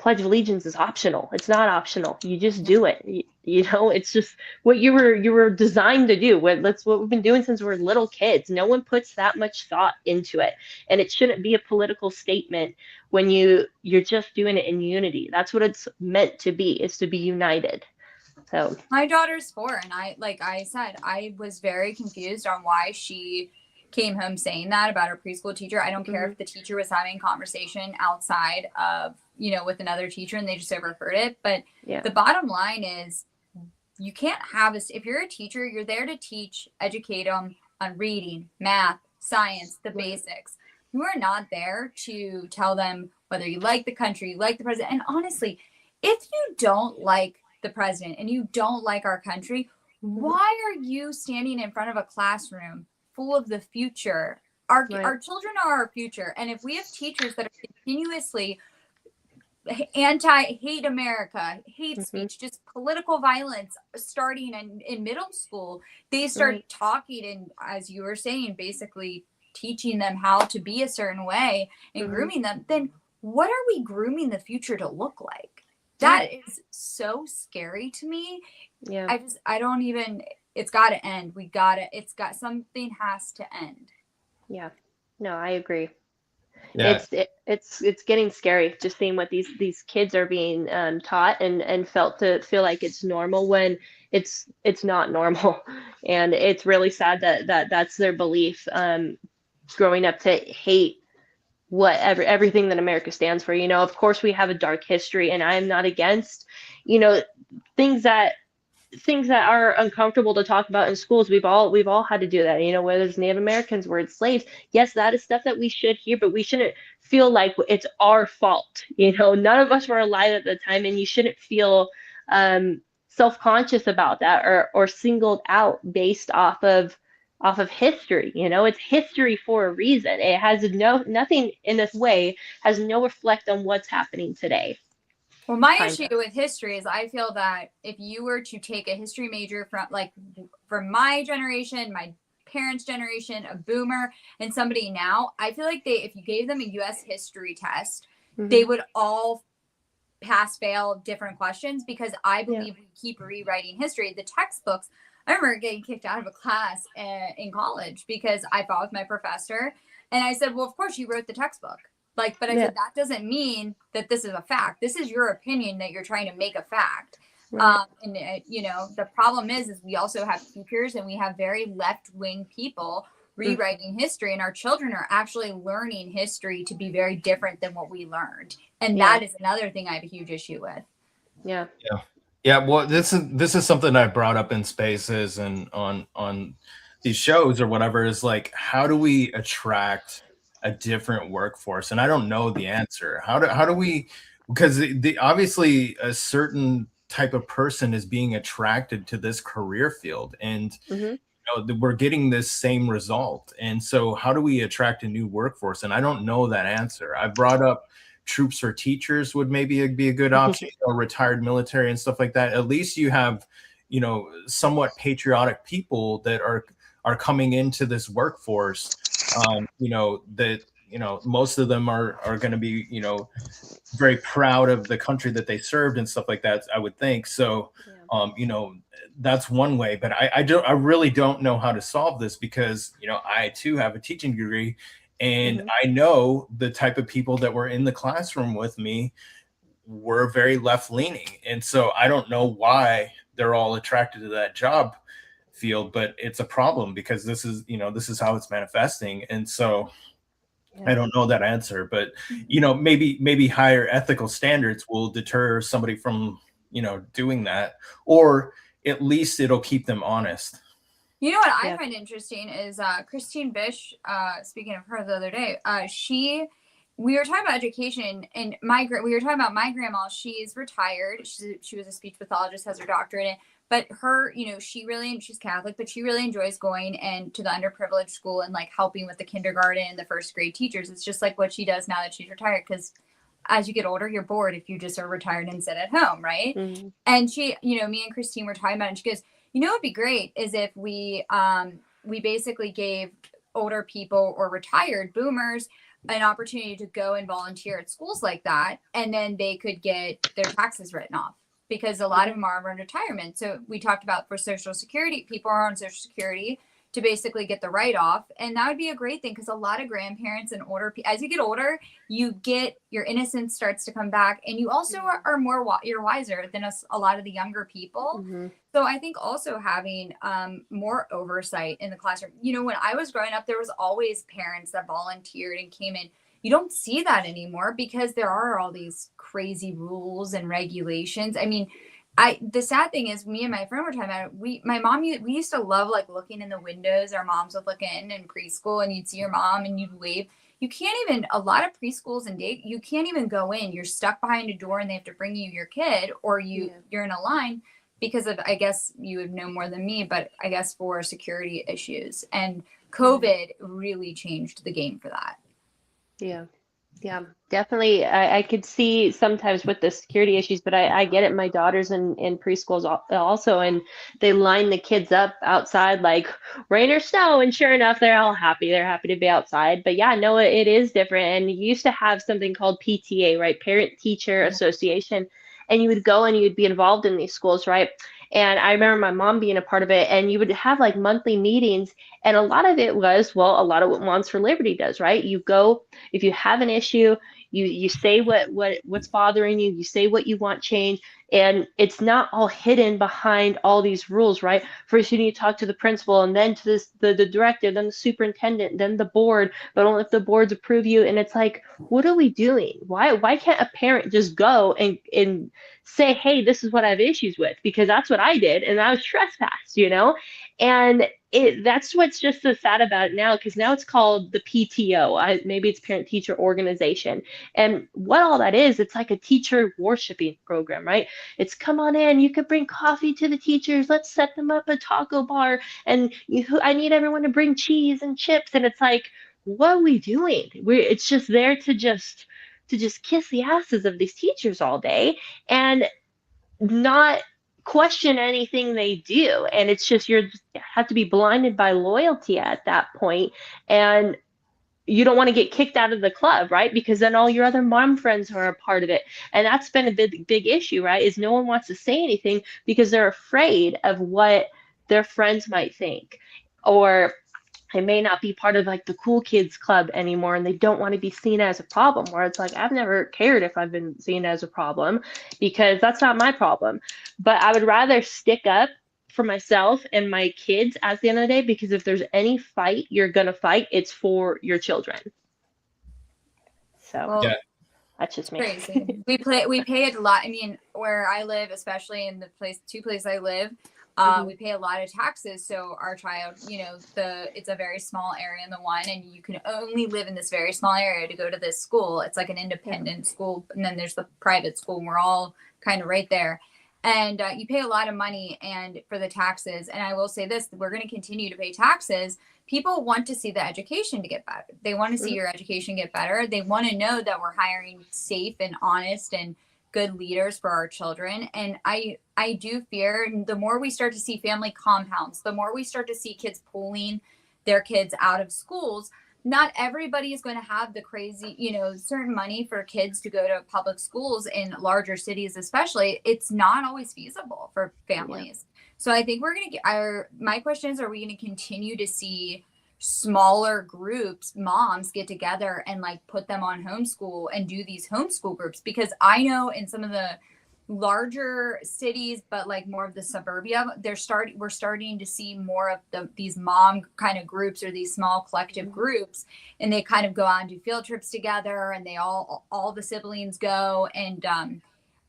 Pledge of Allegiance is optional. It's not optional. You just do it. It's just what you were designed to do. That's what we've been doing since we're little kids. No one puts that much thought into it, and it shouldn't be a political statement when you're just doing it in unity. That's what it's meant to be, is to be united. So my daughter's 4, and I said, I was very confused on why she came home saying that about her preschool teacher. I don't care if the teacher was having conversation outside of, with another teacher and they just overheard it. But the bottom line is, you can't have if you're a teacher, you're there to teach, educate them on reading, math, science, the basics. You are not there to tell them whether you like the country, you like the president. And honestly, if you don't like the president and you don't like our country, why are you standing in front of a classroom full of the future? Our children are our future. And if we have teachers that are continuously hate America, hate speech, just political violence starting in middle school, they start talking and, as you were saying, basically teaching them how to be a certain way and grooming them, then what are we grooming the future to look like? That is so scary to me. I don't even, it's got to end. Something has to end. Yeah, no, I agree. Yeah. It's getting scary just seeing what these kids are being taught and feel like it's normal when it's not normal. And it's really sad that that's their belief, growing up to hate everything that America stands for. Of course we have a dark history, and I am not against things that are uncomfortable to talk about in schools. We've all had to do that, whether it's Native Americans, where it's slaves. Yes, that is stuff that we should hear, but we shouldn't feel like it's our fault. None of us were alive at the time, and you shouldn't feel self-conscious about that or singled out based off of off of history. It's history for a reason. It has nothing in this way has no reflect on what's happening today. Well, my Kind issue of. with history is I feel that if you were to take a history major from my generation, my parents' generation, a boomer, and somebody now, I feel like if you gave them a US history test, they would all pass fail different questions, because I believe we keep rewriting history. The textbooks, I remember getting kicked out of a class in college because I fought with my professor, and I said, well, of course you wrote the textbook. But I said, that doesn't mean that this is a fact. This is your opinion that you're trying to make a fact. Right. The problem is we also have teachers, and we have very left-wing people rewriting history, and our children are actually learning history to be very different than what we learned. And that is another thing I have a huge issue with. Yeah. Well, this is something I brought up in spaces and on these shows or whatever, is like, how do we attract a different workforce? And I don't know the answer. How do we, because obviously a certain type of person is being attracted to this career field, and we're getting this same result. And so how do we attract a new workforce? And I don't know that answer. I brought up troops for teachers would maybe be a good option, or retired military and stuff like that. At least you have, somewhat patriotic people that are coming into this workforce. Most of them are going to be, very proud of the country that they served and stuff like that, I would think. So, that's one way, but I really don't know how to solve this, because, I too have a teaching degree, and I know the type of people that were in the classroom with me were very left leaning. And so I don't know why they're all attracted to that job field, but it's a problem, because this is how it's manifesting. And so I don't know that answer, but maybe higher ethical standards will deter somebody from doing that, or at least it'll keep them honest. What I find interesting is Christine Bish, speaking of her the other day, we were talking about education, and we were talking about my grandma. She's retired. She was a speech pathologist, has her doctorate in it. But her, she's Catholic, but she really enjoys going to the underprivileged school and like helping with the kindergarten and the first grade teachers. It's just like what she does now that she's retired, because as you get older, you're bored if you just are retired and sit at home, right? And she, me and Christine were talking about it, and she goes, what'd be great is if we basically gave older people or retired boomers an opportunity to go and volunteer at schools like that, and then they could get their taxes written off, because a lot of them are in retirement. So we talked about for Social Security, people are on Social Security to basically get the write-off, and that would be a great thing, because a lot of grandparents and as you get older, your innocence starts to come back, and you also are you're wiser than a lot of the younger people. So I think also having more oversight in the classroom. When I was growing up, there was always parents that volunteered and came in. You don't see that anymore, because there are all these crazy rules and regulations. I mean, the sad thing is, me and my friend were talking about it. We used to love like looking in the windows. Our moms would look in preschool, and you'd see your mom and you'd wave. You can't even, a lot of preschools and you can't even go in. You're stuck behind a door, and they have to bring you your kid, or you're in a line, because of, I guess you would know more than me, but I guess for security issues. And COVID really changed the game for that. Yeah, definitely. I could see sometimes with the security issues, but I get it. My daughter's in preschools also, and they line the kids up outside like rain or snow, and sure enough, they're all happy. They're happy to be outside. But yeah, no, it is different. And you used to have something called PTA, right? Parent Teacher Association, and you would go and you would be involved in these schools, right? And I remember my mom being a part of it, and you would have like monthly meetings, and a lot of it was, well, a lot of what Moms for Liberty does, right? You go, if you have an issue, you say what's bothering you, you say what you want change, and it's not all hidden behind all these rules, right? First you need to talk to the principal, and then to the director, then the superintendent, then the board, but only if the boards approve you. And it's like, what are we doing? Why can't a parent just go and say, hey, this is what I have issues with? Because that's what I did, and I was trespassed, And that's what's just so sad about it now, because now it's called the PTO. Maybe it's parent teacher organization. And what all that is, it's like a teacher worshiping program, right? It's come on in, you could bring coffee to the teachers. Let's set them up a taco bar. And I need everyone to bring cheese and chips. And it's like, what are we doing? It's just there to just kiss the asses of these teachers all day and not question anything they do. And it's just you have to be blinded by loyalty at that point. And you don't want to get kicked out of the club, right? Because then all your other mom friends are a part of it. And that's been a big issue, right? Is no one wants to say anything because they're afraid of what their friends might think. Or they may not be part of like the cool kids club anymore, and they don't want to be seen as a problem, where it's like, I've never cared if I've been seen as a problem because that's not my problem. But I would rather stick up for myself and my kids at the end of the day, because if there's any fight you're gonna fight, it's for your children. So Well, Yeah. that's just me. crazy. We pay a lot. I mean, where I live, especially in the two places I live, we pay a lot of taxes. So our child, it's a very small area in the one, and you can only live in this very small area to go to this school. It's like an independent school, and then there's the private school, and we're all kind of right there. And you pay a lot of money and for the taxes. And I will say this: we're going to continue to pay taxes. People want to see the education to get better. They want to see your education get better. They want to know that we're hiring safe and honest and good leaders for our children. And I do fear the more we start to see family compounds, the more we start to see kids pulling their kids out of schools. Not everybody is going to have the crazy, certain money for kids to go to public schools in larger cities, especially. It's not always feasible for families. Yeah. So I think we're going to get my question is, are we going to continue to see smaller groups, moms get together and like put them on homeschool and do these homeschool groups? Because I know in some of the larger cities, but like more of the suburbia, we're starting to see more of these mom kind of groups or these small collective groups, and they kind of go out and do field trips together, and they all the siblings go. And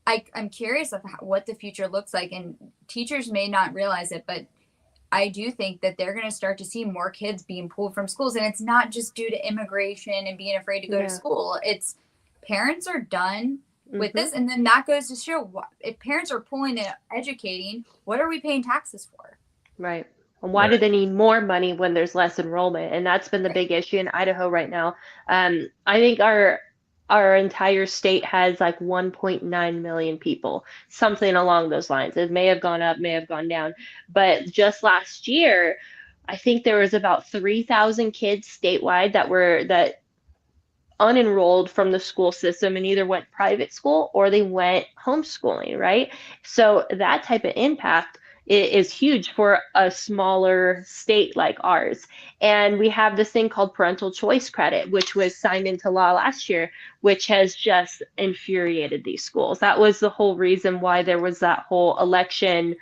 I'm curious of what the future looks like, and teachers may not realize it, but I do think that they're going to start to see more kids being pulled from schools. And it's not just due to immigration and being afraid to go to school. It's parents are done with this. And then that goes to show, if parents are pulling and educating, what are we paying taxes for? Right. And why do they need more money when there's less enrollment? And that's been the big issue in Idaho right now. I think our entire state has like 1.9 million people, something along those lines. It may have gone up, may have gone down. But just last year, I think there was about 3,000 kids statewide that unenrolled from the school system and either went private school or they went homeschooling, right? So that type of impact is huge for a smaller state like ours. And we have this thing called parental choice credit, which was signed into law last year, which has just infuriated these schools. That was the whole reason why there was that whole electioneering,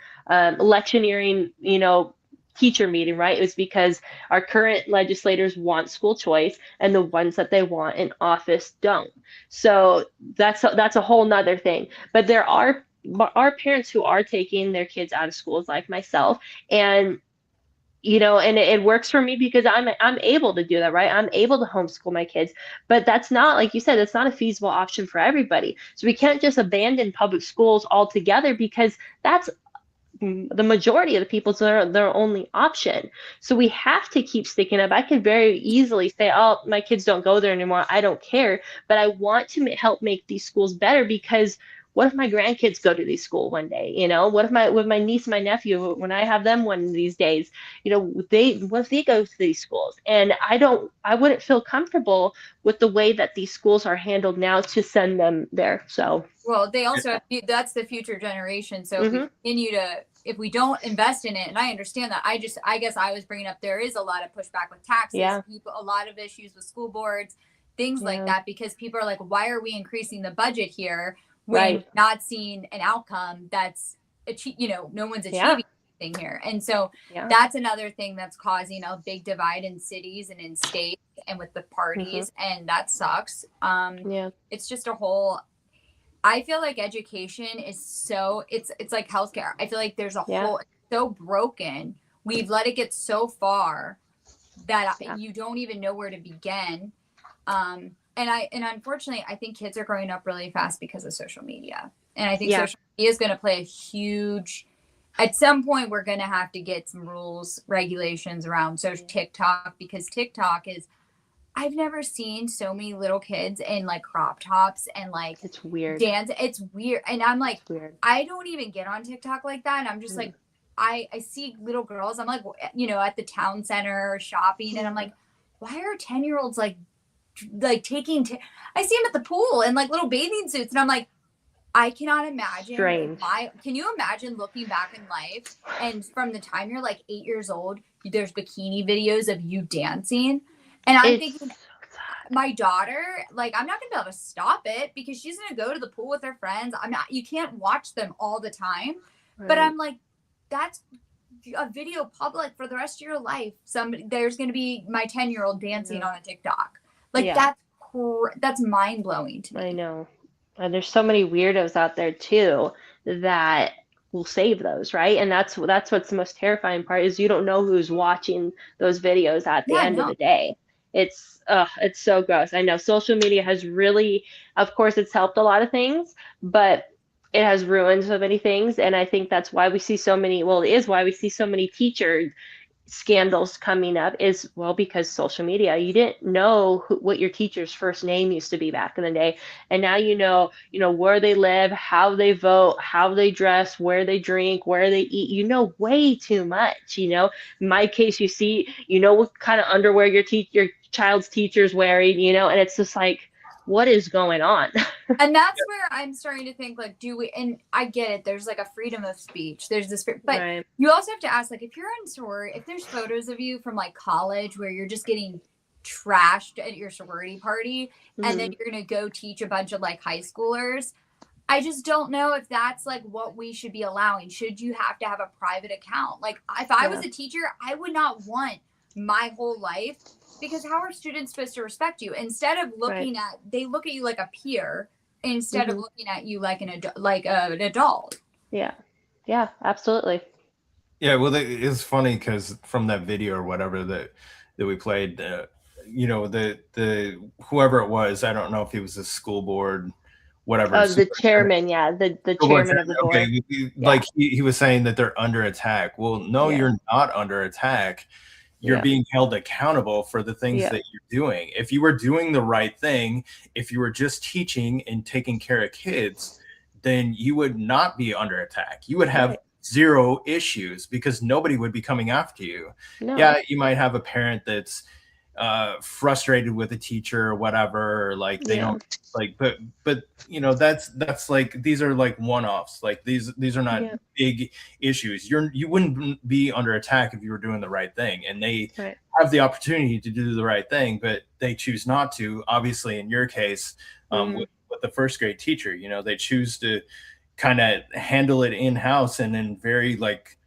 teacher meeting, right? It was because our current legislators want school choice, and the ones that they want in office don't. So that's a whole nother thing. But there are parents who are taking their kids out of schools, like myself, and and it works for me because I'm able to do that, right? I'm able to homeschool my kids, but that's not, like you said, it's not a feasible option for everybody. So we can't just abandon public schools altogether, because that's the majority of the people's their only option. So we have to keep sticking up. I could very easily say, oh, my kids don't go there anymore, I don't care. But I want to help make these schools better, because what if my grandkids go to these schools one day? What if my niece and my nephew, when I have them one of these days, what if they go to these schools? And I wouldn't feel comfortable with the way that these schools are handled now to send them there. So well, they also that's the future generation. So if we don't invest in it, and I understand that, I guess I was bringing up, there is a lot of pushback with taxes, a lot of issues with school boards, things like that, because people are like, why are we increasing the budget here when not seeing an outcome that's no one's achieving anything here? And so that's another thing that's causing a big divide in cities and in states and with the parties, and that sucks. It's just a whole, I feel like education is it's like healthcare. I feel like there's a whole, it's so broken we've let it get so far that you don't even know where to begin. And unfortunately, I think kids are growing up really fast because of social media. And I think social media is going to play a huge, at some point, we're going to have to get some rules, regulations around social TikTok, because TikTok is, I've never seen so many little kids in like crop tops and like it's weird dance. It's weird. And I'm like, I don't even get on TikTok like that. And I'm just like, I see little girls, I'm like, you know, at the town center shopping, and I'm like, why are 10-year-olds like taking, I see them at the pool in like little bathing suits. And I'm like, I cannot imagine. Can you imagine looking back in life and from the time you're like 8 years old, there's bikini videos of you dancing? And I'm thinking, my daughter, like, I'm not gonna be able to stop it because she's gonna go to the pool with her friends. You can't watch them all the time. Right. But I'm like, that's a video public for the rest of your life. There's gonna be my 10-year-old dancing on a TikTok. Like, that's mind blowing to me. I know. And there's so many weirdos out there too that will save those, right? And that's what's the most terrifying part, is you don't know who's watching those videos at the end of the day. It's so gross. I know social media has really, of course, it's helped a lot of things, but it has ruined so many things. And I think that's why we see so many, it is why we see so many teacher scandals coming up, is because social media. You didn't know what your teacher's first name used to be back in the day, and now you know where they live, how they vote, how they dress, where they drink, where they eat. You know way too much. In my case, you know what kind of underwear your child's teacher's wearing, and it's just like, what is going on? And that's where I'm starting to think, like, and I get it, there's like a freedom of speech, there's this, but you also have to ask, like, if you're in sorority, if there's photos of you from like college where you're just getting trashed at your sorority party, and then you're gonna go teach a bunch of like high schoolers, I just don't know if that's like what we should be allowing. Should you have to have a private account? Like, if I was a teacher, I would not want my whole life, because how are students supposed to respect you? Instead of they look at you like a peer instead of looking at you like an adult. Yeah, absolutely. Yeah, well, it's funny because from that video or whatever that we played, the whoever it was, I don't know if he was a school board, whatever. Oh, the chairman, the chairman of the board. Okay, like he was saying that they're under attack. Well, no, you're not under attack. You're being held accountable for the things that you're doing. If you were doing the right thing, if you were just teaching and taking care of kids, then you would not be under attack. You would have zero issues because nobody would be coming after you. No. Yeah, you might have a parent that's frustrated with a teacher or whatever, or like they don't like, but that's like, these are like one-offs. Like these are not big issues. You wouldn't be under attack if you were doing the right thing, and they have the opportunity to do the right thing, but they choose not to. Obviously, in your case, with the first grade teacher, they choose to kind of handle it in-house and in very like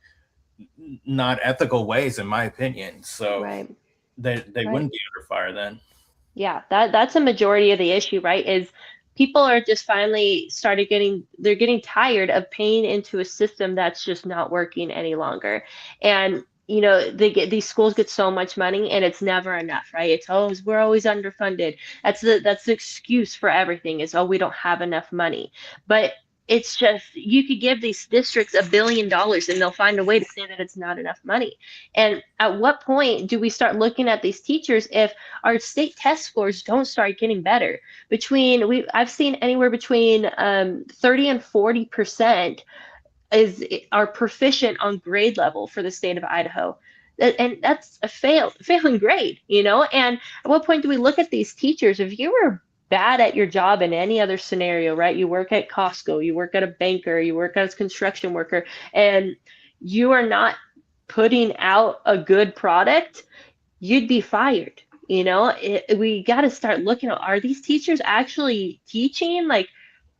not ethical ways, in my opinion. So they wouldn't be under fire then. Yeah, that's a majority of the issue, right? Is people are just finally they're getting tired of paying into a system that's just not working any longer. And these schools get so much money and it's never enough, right? It's always, we're always underfunded. That's the excuse for everything, is, we don't have enough money. But it's just, you could give these districts $1 billion and they'll find a way to say that it's not enough money. And at what point do we start looking at these teachers if our state test scores don't start getting better? I've seen anywhere between 30 and 40% are proficient on grade level for the state of Idaho. And that's a failing grade, and at what point do we look at these teachers? If you were bad at your job in any other scenario, right? You work at Costco, you work at a banker, you work as a construction worker, and you are not putting out a good product, you'd be fired. We got to start looking at, are these teachers actually teaching? Like,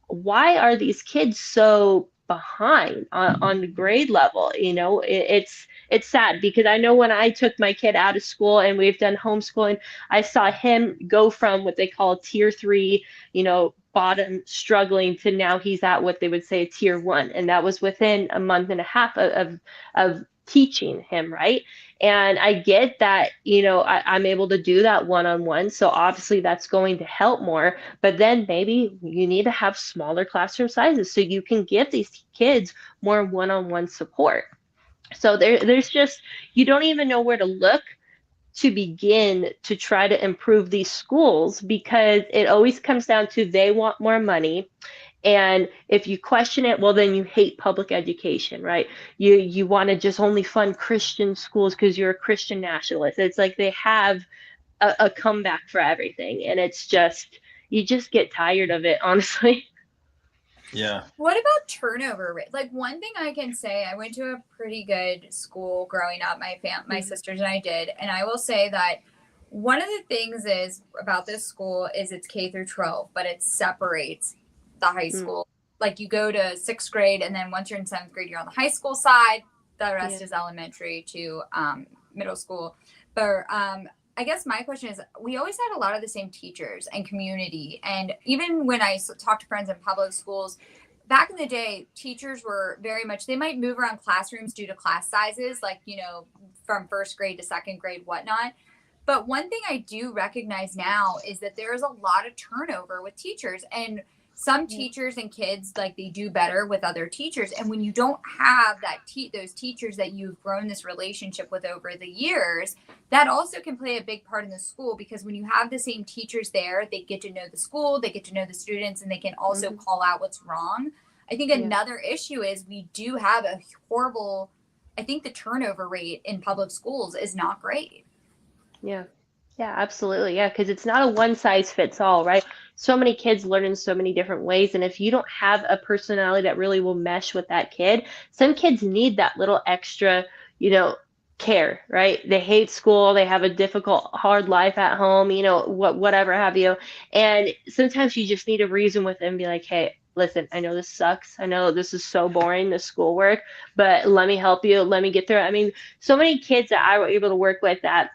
why are these kids so behind on the grade level? It's sad, because I know when I took my kid out of school and we've done homeschooling, I saw him go from what they call tier 3, bottom struggling, to now he's at what they would say tier 1. And that was within a month and a half of teaching him, right? And I get that, I'm able to do that one-on-one. So obviously that's going to help more. But then maybe you need to have smaller classroom sizes so you can give these kids more one-on-one support. So there's just, you don't even know where to look to begin to try to improve these schools, because it always comes down to they want more money. And if you question it, well, then you hate public education, right? You want to just only fund Christian schools because you're a Christian nationalist. It's like they have a comeback for everything, and it's just, you just get tired of it, honestly. Yeah. What about turnover rate? Like, one thing I can say, I went to a pretty good school growing up. My sisters and I did, and I will say that one of the things is about this school is it's K through 12, but it separates the high school. Like, you go to 6th grade, and then once you're in 7th grade, you're on the high school side. The rest is elementary to middle school. But I guess my question is, we always had a lot of the same teachers and community. And even when I talk to friends in public schools, back in the day, teachers were very much, they might move around classrooms due to class sizes, like, from 1st grade to 2nd grade, whatnot. But one thing I do recognize now is that there is a lot of turnover with teachers, and some teachers and kids, like, they do better with other teachers. And when you don't have those teachers that you've grown this relationship with over the years, that also can play a big part in the school, because when you have the same teachers there, they get to know the school, they get to know the students, and they can also call out what's wrong. I think another issue is we do have a horrible, I think the turnover rate in public schools is not great. Yeah. Yeah, absolutely. Yeah, because it's not a one size fits all, right? So many kids learn in so many different ways. And if you don't have a personality that really will mesh with that kid, some kids need that little extra, care, right? They hate school, they have a difficult, hard life at home, whatever have you. And sometimes you just need to reason with them and be like, hey, listen, I know this sucks. I know this is so boring, the schoolwork, but let me help you. Let me get through it. I mean, so many kids that I were able to work with that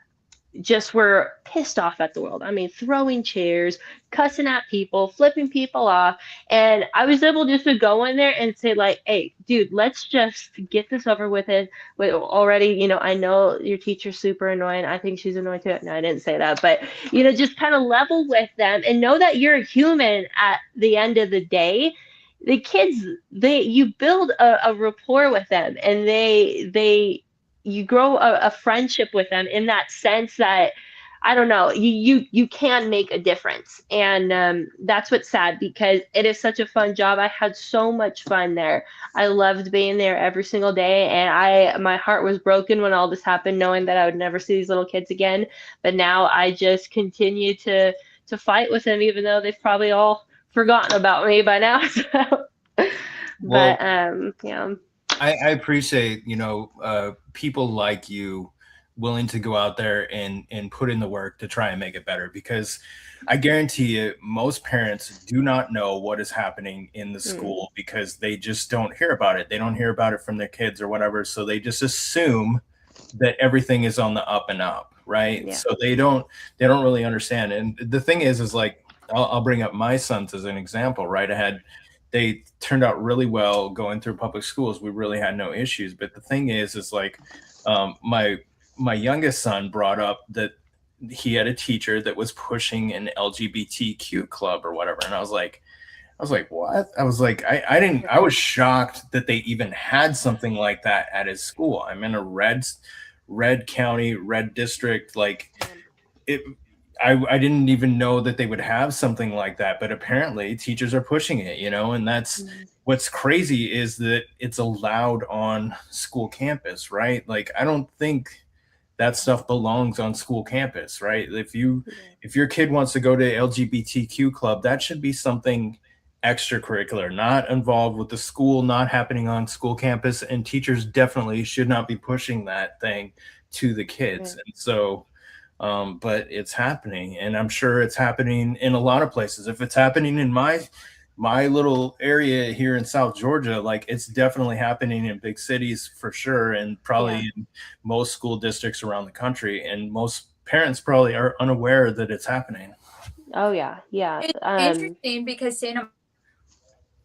just were pissed off at the world. I mean, throwing chairs, cussing at people, flipping people off. And I was able just to go in there and say, like, hey, dude, let's just get this over with with already. I know your teacher's super annoying. I think she's annoying too. No, I didn't say that. But, just kind of level with them and know that you're a human at the end of the day. The kids, you build a rapport with them, and you grow a friendship with them in that sense that, I don't know, you can make a difference. And that's what's sad, because it is such a fun job. I had so much fun there. I loved being there every single day, and my heart was broken when all this happened, knowing that I would never see these little kids again. But now I just continue to fight with them, even though they've probably all forgotten about me by now. Well, yeah. I appreciate, people like you willing to go out there and put in the work to try and make it better, because I guarantee you most parents do not know what is happening in the school because they just don't hear about it. They don't hear about it from their kids or whatever. So they just assume that everything is on the up and up, right? Yeah. So they don't really understand. And the thing is like, I'll bring up my sons as an example, right? They turned out really well going through public schools. We really had no issues. But the thing is like, my youngest son brought up that he had a teacher that was pushing an LGBTQ club or whatever. And I was like, what? I was like, I was shocked that they even had something like that at his school. I'm in a red county, red district. Like I didn't even know that they would have something like that, but apparently teachers are pushing it, and that's what's crazy, is that it's allowed on school campus, right? Like, I don't think that stuff belongs on school campus, right? If your kid wants to go to LGBTQ club, that should be something extracurricular, not involved with the school, not happening on school campus, and teachers definitely should not be pushing that thing to the kids. And so but it's happening, and I'm sure it's happening in a lot of places. If it's happening in my little area here in South Georgia, like, it's definitely happening in big cities for sure, and probably in most school districts around the country, and most parents probably are unaware that it's happening. Oh yeah. It's interesting because Santa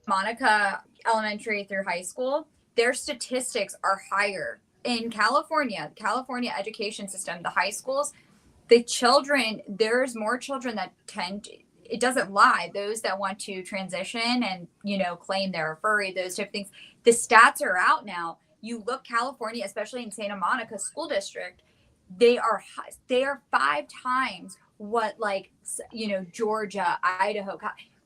Monica Elementary through high school, their statistics are higher in California education system, the high schools, the children, there's more children that it doesn't lie, those that want to transition and, claim they're a furry, those type of things. The stats are out now. You look California, especially in Santa Monica School District, they are 5 times what, like, Georgia, Idaho,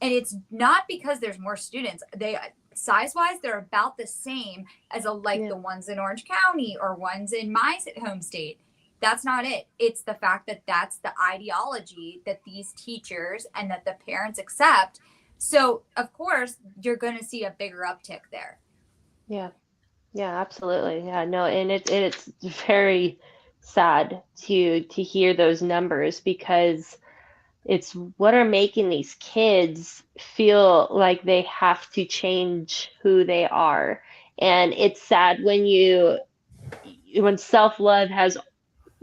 and it's not because there's more students. They size wise, they're about the same as the ones in Orange County or ones in my home state. That's not it. It's the fact that that's the ideology that these teachers and that the parents accept. So of course you're going to see a bigger uptick there. Yeah. Yeah, absolutely. Yeah, no, and it's very sad to hear those numbers, because it's what are making these kids feel like they have to change who they are. And it's sad when self-love has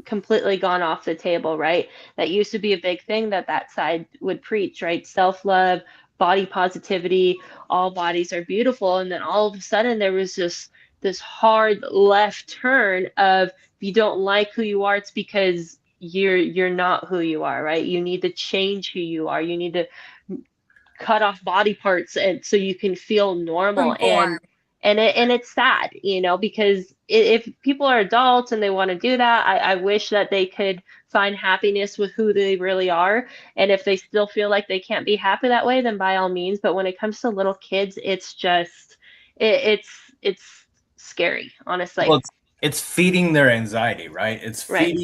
completely gone off the table, right? That used to be a big thing that side would preach, right? Self-love, body positivity, all bodies are beautiful. And then all of a sudden there was this hard left turn of, if you don't like who you are, it's because you're not who you are, right? You need to change who you are. You need to cut off body parts and so you can feel normal. Conform. And it's sad, because if people are adults and they want to do that, I wish that they could find happiness with who they really are. And if they still feel like they can't be happy that way, then by all means. But when it comes to little kids, it's just it's scary, honestly. Well, it's feeding their anxiety, right? It's Right.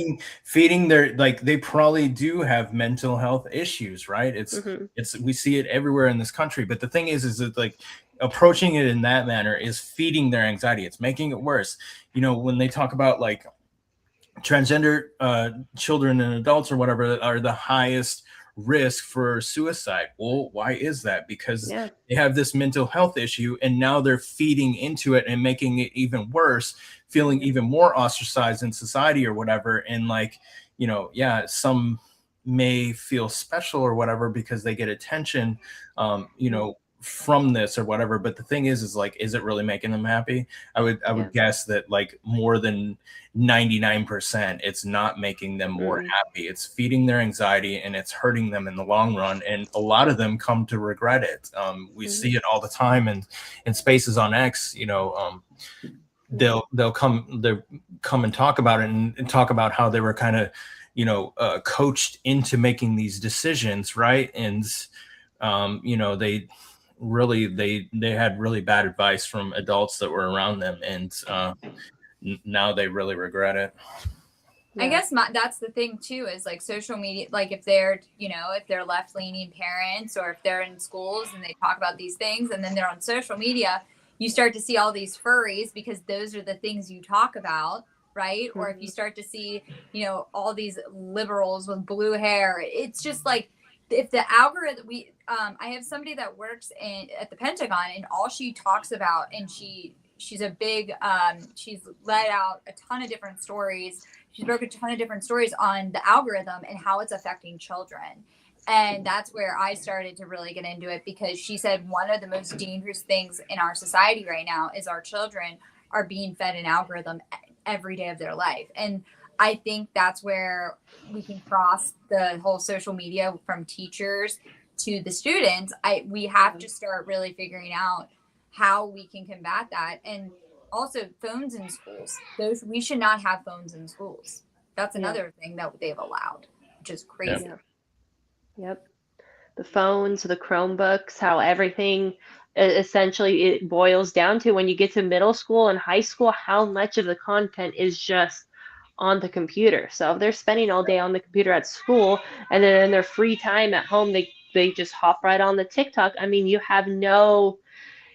feeding their, like, they probably do have mental health issues, right? Mhm. We see it everywhere in this country. But the thing is that, like, approaching it in that manner is feeding their anxiety. It's making it worse. When they talk about, like, transgender children and adults or whatever are the highest risk for suicide. Well, why is that? Because they have this mental health issue, and now they're feeding into it and making it even worse, feeling even more ostracized in society or whatever. And, like, some may feel special or whatever because they get attention, from this or whatever. But the thing is like, is it really making them happy? I would guess that, like, more than 99%, it's not making them more happy. It's feeding their anxiety, and it's hurting them in the long run. And a lot of them come to regret it. We see it all the time in spaces on X. They'll come and talk about it and talk about how they were kind of coached into making these decisions, right? And they had really bad advice from adults that were around them, and now they really regret it. I guess that's the thing too, is like social media, like if they're left-leaning parents, or if they're in schools and they talk about these things and then they're on social media, you start to see all these furries because those are the things you talk about, right? Or if you start to see, all these liberals with blue hair, it's just like, if the algorithm, I have somebody that works at the Pentagon, and all she talks about, and she's a big, she's let out a ton of different stories. She's broken a ton of different stories on the algorithm and how it's affecting children. And that's where I started to really get into it, because she said one of the most dangerous things in our society right now is our children are being fed an algorithm every day of their life. And I think that's where we can cross the whole social media from teachers to the students. We have to start really figuring out how we can combat that. And also phones in schools. We should not have phones in schools. That's another thing that they've allowed, which is crazy. Yep. The phones, the Chromebooks, how everything essentially it boils down to, when you get to middle school and high school, how much of the content is just on the computer. So if they're spending all day on the computer at school, and then in their free time at home, they just hop right on the TikTok. I mean, you have no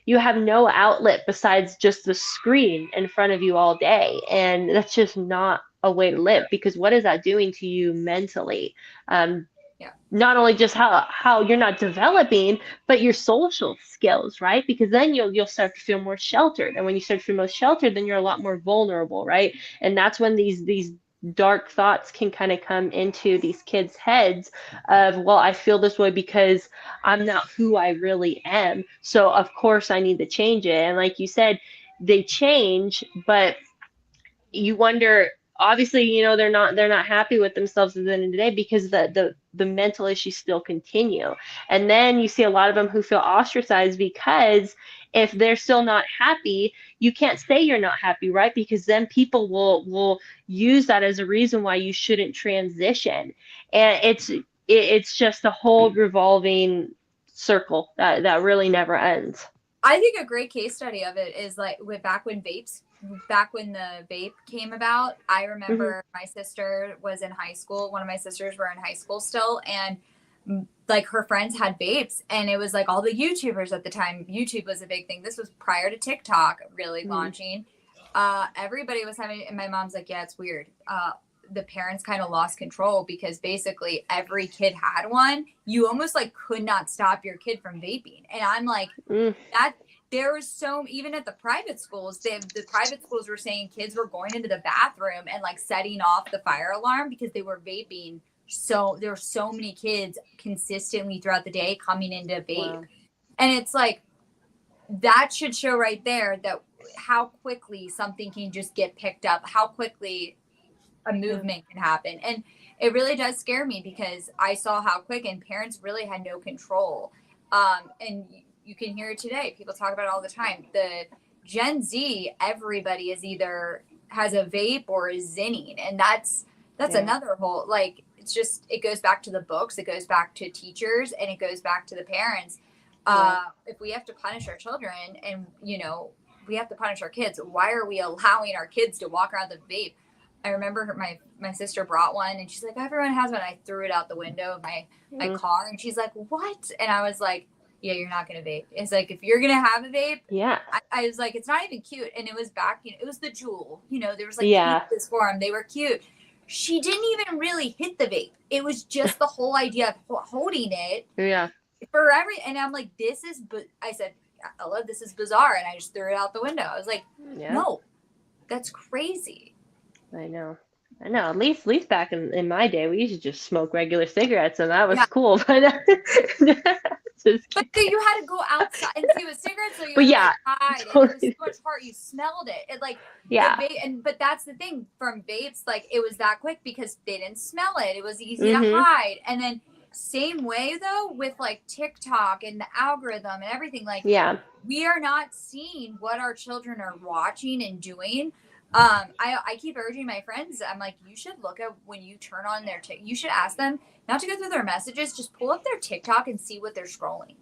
outlet besides just the screen in front of you all day. And that's just not a way to live, because what is that doing to you mentally? Not only just how you're not developing, but your social skills, right? Because then you'll start to feel more sheltered. And when you start to feel more sheltered, then you're a lot more vulnerable, right? And that's when these dark thoughts can kind of come into these kids' heads of, well, I feel this way because I'm not who I really am. So of course I need to change it. And like you said, they change, but you wonder, obviously, they're not happy with themselves at the end of the day because the mental issues still continue. And then you see a lot of them who feel ostracized because if they're still not happy, you can't say you're not happy, right? Because then people will use that as a reason why you shouldn't transition. And it's just a whole revolving circle that really never ends. I think a great case study of it is like back when the vape came about. I remember my sister was in high school. One of my sisters were in high school still, and like her friends had vapes, and it was like all the YouTubers at the time. YouTube was a big thing. This was prior to TikTok really launching. Everybody was having, and my mom's like, yeah, it's weird. The parents kind of lost control because basically every kid had one. You almost like could not stop your kid from vaping. And I'm like, that there was even at the private schools, the private schools were saying kids were going into the bathroom and like setting off the fire alarm because they were vaping. So there were so many kids consistently throughout the day coming into vape. Wow. And it's like, that should show right there that how quickly something can just get picked up, how quickly a movement can happen. And it really does scare me because I saw how quick, and parents really had no control. And you can hear it today. People talk about it all the time. The Gen Z, everybody is either has a vape or is zinning. And that's another whole, like, it goes back to the books, it goes back to teachers, and it goes back to the parents. If we have to punish our children and, we have to punish our kids, why are we allowing our kids to walk around the vape? I remember my sister brought one, and she's like, everyone has one. I threw it out the window of my car, and she's like, what? And I was like, yeah, you're not going to vape. It's like, if you're going to have a vape, I was like, it's not even cute. And it was back, it was the Juul, there was like pieces for them. They were cute. She didn't even really hit the vape. It was just the whole idea of holding it. Yeah. And I'm like, I said, Ella, this is bizarre. And I just threw it out the window. I was like, no, that's crazy. I know. At least back in my day, we used to just smoke regular cigarettes, and that was cool. But you had to go outside and do a cigarette, so you had to hide. Totally. And it was so much hard. You smelled it. It like but that's the thing from vapes. Like it was that quick because they didn't smell it. It was easy to hide. And then same way though with like TikTok and the algorithm and everything. Like we are not seeing what our children are watching and doing. I keep urging my friends. I'm like, you should look at when you turn on their you should ask them not to go through their messages, just pull up their TikTok and see what they're scrolling,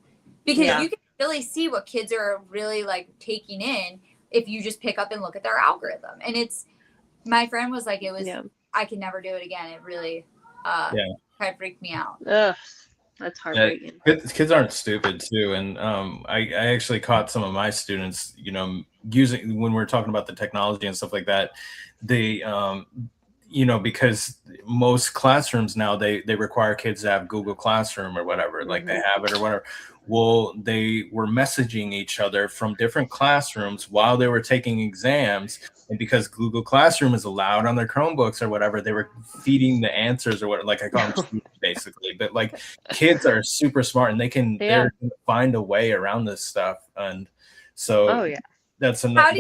because you can really see what kids are really like taking in if you just pick up and look at their algorithm. And my friend was like, I can never do it again. It really kind of freaked me out. Ugh. That's heartbreaking. Kids aren't stupid too, and I actually caught some of my students, using, when we're talking about the technology and stuff like that. They, because most classrooms now they require kids to have Google Classroom or whatever, like they have it or whatever. Well, they were messaging each other from different classrooms while they were taking exams. And because Google Classroom is allowed on their Chromebooks or whatever, they were feeding the answers or what, like I call them basically. But like kids are super smart, and they're going to find a way around this stuff. And so that's another.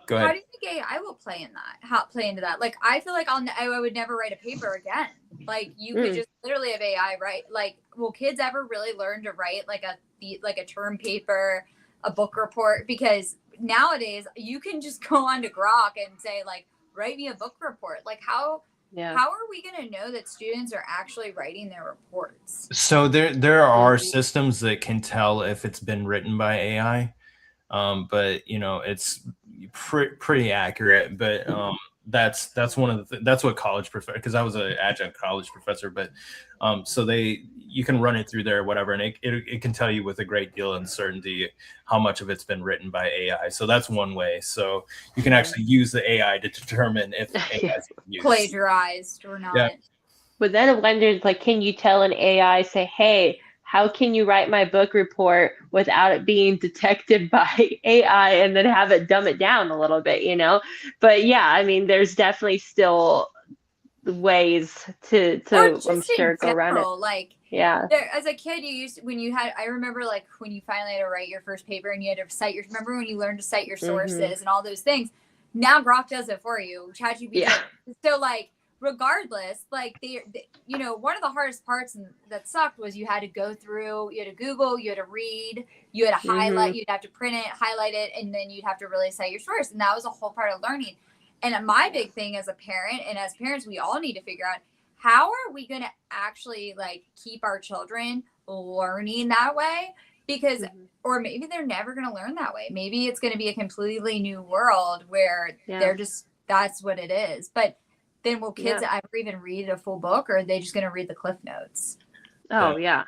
Go ahead. How do you think AI will play into that? Like, I feel like I would never write a paper again. Like, you could just literally have AI write. Like, will kids ever really learn to write like a term paper, a book report? Because nowadays you can just go on to Grok and say like, write me a book report. Like, how are we going to know that students are actually writing their reports? So there are systems that can tell if it's been written by AI. But it's pretty accurate. But that's one of that's what college professor, because I was an adjunct college professor. But so you can run it through there or whatever, and it can tell you with a great deal of certainty how much of it's been written by AI. So that's one way. So you can actually use the AI to determine if AI is used. Plagiarized or not. Yeah. But then it wonders, like, can you tell an AI, say, hey, how can you write my book report without it being detected by AI, and then have it dumb it down a little bit, But yeah, I mean, there's definitely still ways to I'm sure go around it. Like, as a kid, I remember like when you finally had to write your first paper and you had to remember when you learned to cite your sources and all those things. Now Grok does it for you. ChatGPT. Yeah. So like, regardless, like you know, one of the hardest parts that sucked was you had to go through, you had to Google, you had to read, you had to highlight, you'd have to print it, highlight it, and then you'd have to really cite your source. And that was a whole part of learning. And my big thing as a parent, and as parents, we all need to figure out, how are we going to actually like keep our children learning that way? Because or maybe they're never going to learn that way. Maybe it's going to be a completely new world where they're just, that's what it is. But then will kids ever even read a full book, or are they just going to read the Cliff Notes? Oh yeah.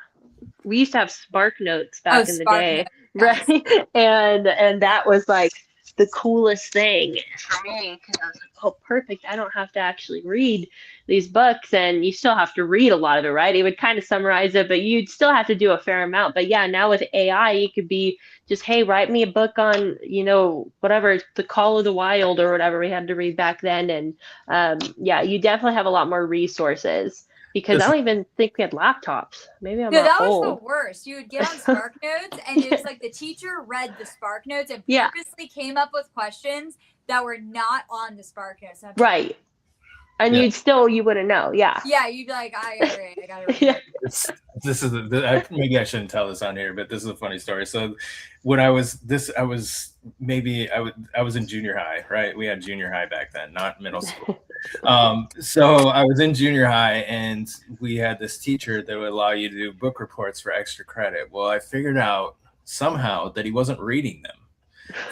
We used to have Spark Notes back in the day. Notes, yes. Right. And that was like the coolest thing for me, because I was like, oh, perfect. I don't have to actually read these books, and you still have to read a lot of it, right? It would kind of summarize it, but you'd still have to do a fair amount. But yeah, now with AI, you could be just, hey, write me a book on, you know, whatever, the Call of the Wild or whatever we had to read back then. And yeah, you definitely have a lot more resources. Because I don't even think we had laptops. Maybe I'm that old. was the worst. You would get on Spark Notes, and it was like the teacher read the Spark Notes and purposely came up with questions that were not on the Spark Notes. Right. And you wouldn't know. Yeah. Yeah, you'd be like, I gotta read it. This is maybe I shouldn't tell this on here, but this is a funny story. So when I was in junior high, right? We had junior high back then, not middle school. So I was in junior high, and we had this teacher that would allow you to do book reports for extra credit. Well, I figured out somehow that he wasn't reading them.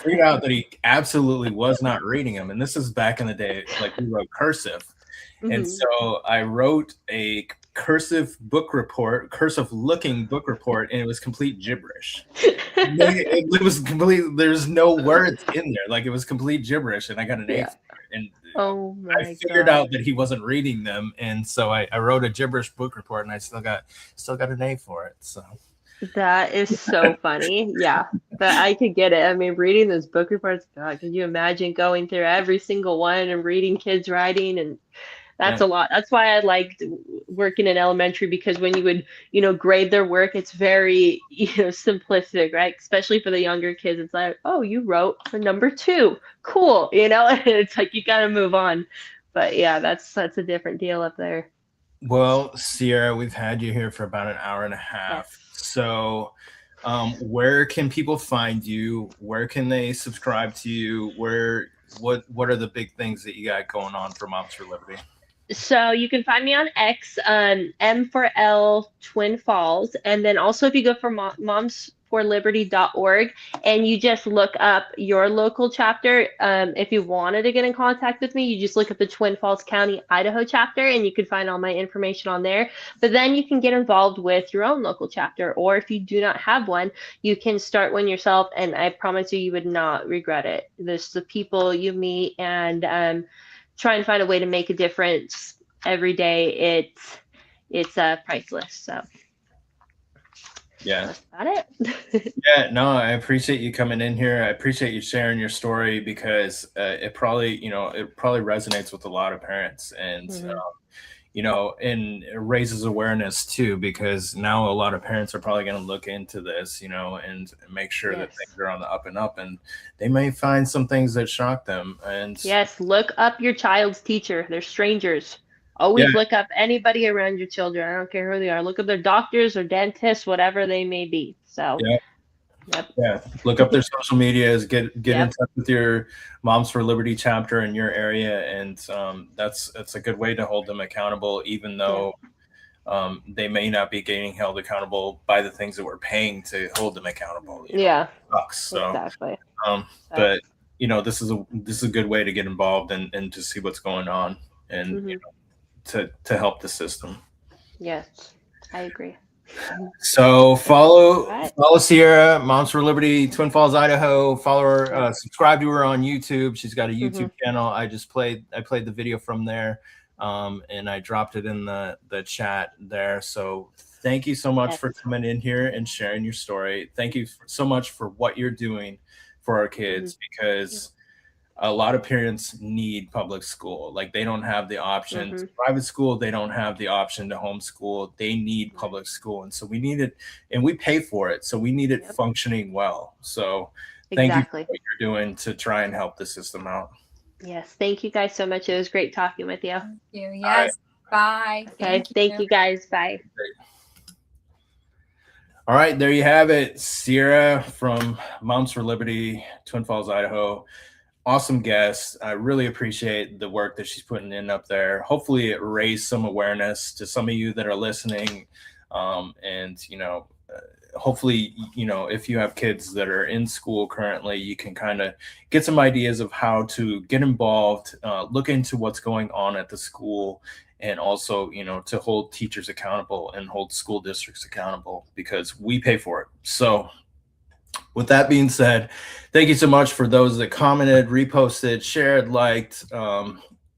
Figured out that he absolutely was not reading them. And this is back in the day, like we wrote cursive. And so I wrote a cursive looking book report, and it was complete gibberish. It was complete. There's no words in there. Like, it was complete gibberish, and I got an A for it. And I figured out that he wasn't reading them, and so I wrote a gibberish book report, and I still got an A for it. So that is so funny. Yeah, but I could get it. I mean, reading those book reports, God, could you imagine going through every single one and reading kids writing? And that's a lot. That's why I liked working in elementary, because when you would, you know, grade their work, it's very, you know, simplistic, right? Especially for the younger kids. It's like, oh, you wrote for number 2. Cool. You know, and it's like, you got to move on. But yeah, that's a different deal up there. Well, Cierra, we've had you here for about an hour and a half. Yes. So where can people find you? Where can they subscribe to you? What are the big things that you got going on for Moms for Liberty? So you can find me on X, M for L Twin Falls. And then also if you go for momsforliberty.org and you just look up your local chapter, if you wanted to get in contact with me, you just look at the Twin Falls County, Idaho chapter, and you can find all my information on there. But then you can get involved with your own local chapter, or if you do not have one, you can start one yourself, and I promise you would not regret it. There's the people you meet, and try and find a way to make a difference every day. It's priceless. So yeah, that's about it. Yeah, no, I appreciate you coming in here. I appreciate you sharing your story, because it probably resonates with a lot of parents, and you know, and it raises awareness too, because now a lot of parents are probably going to look into this, you know, and make sure that things are on the up and up, and they may find some things that shock them. And yes, look up your child's teacher. They're strangers. Always look up anybody around your children. I don't care who they are. Look up their doctors or dentists, whatever they may be. So look up their social medias, get in touch with your Moms for Liberty chapter in your area, and that's a good way to hold them accountable, even though they may not be getting held accountable by the things that we're paying to hold them accountable. So exactly. But you know, this is a good way to get involved and to see what's going on, and you know, to help the system. Yes, I agree. So follow Cierra, Moms for Liberty, Twin Falls, Idaho. Follow her, subscribe to her on YouTube. She's got a YouTube channel. I played the video from there, and I dropped it in the chat there. So thank you so much for coming in here and sharing your story. Thank you so much for what you're doing for our kids, because a lot of parents need public school. Like, they don't have the option. Private school, they don't have the option to homeschool. They need public school. And so we need it, and we pay for it. So we need it functioning well. So thank you for what you're doing to try and help the system out. Yes. Thank you guys so much. It was great talking with you. Thank you. Yes. Bye. Okay. Thank you guys. Bye. All right, there you have it. Cierra from Moms for Liberty, Twin Falls, Idaho. Awesome guest. I really appreciate the work that she's putting in up there. Hopefully it raised some awareness to some of you that are listening. And, hopefully, if you have kids that are in school currently, you can kind of get some ideas of how to get involved, look into what's going on at the school, and also, to hold teachers accountable and hold school districts accountable, because we pay for it. So with that being said, thank you so much for those that commented, reposted, shared, liked.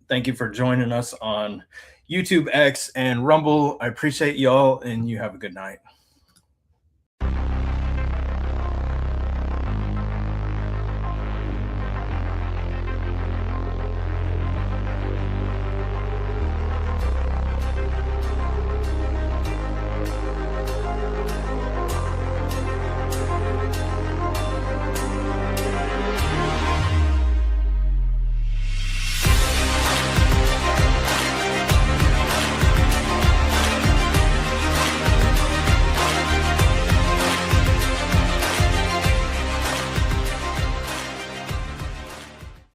Thank you for joining us on YouTube, X, and Rumble. I appreciate y'all, and you have a good night.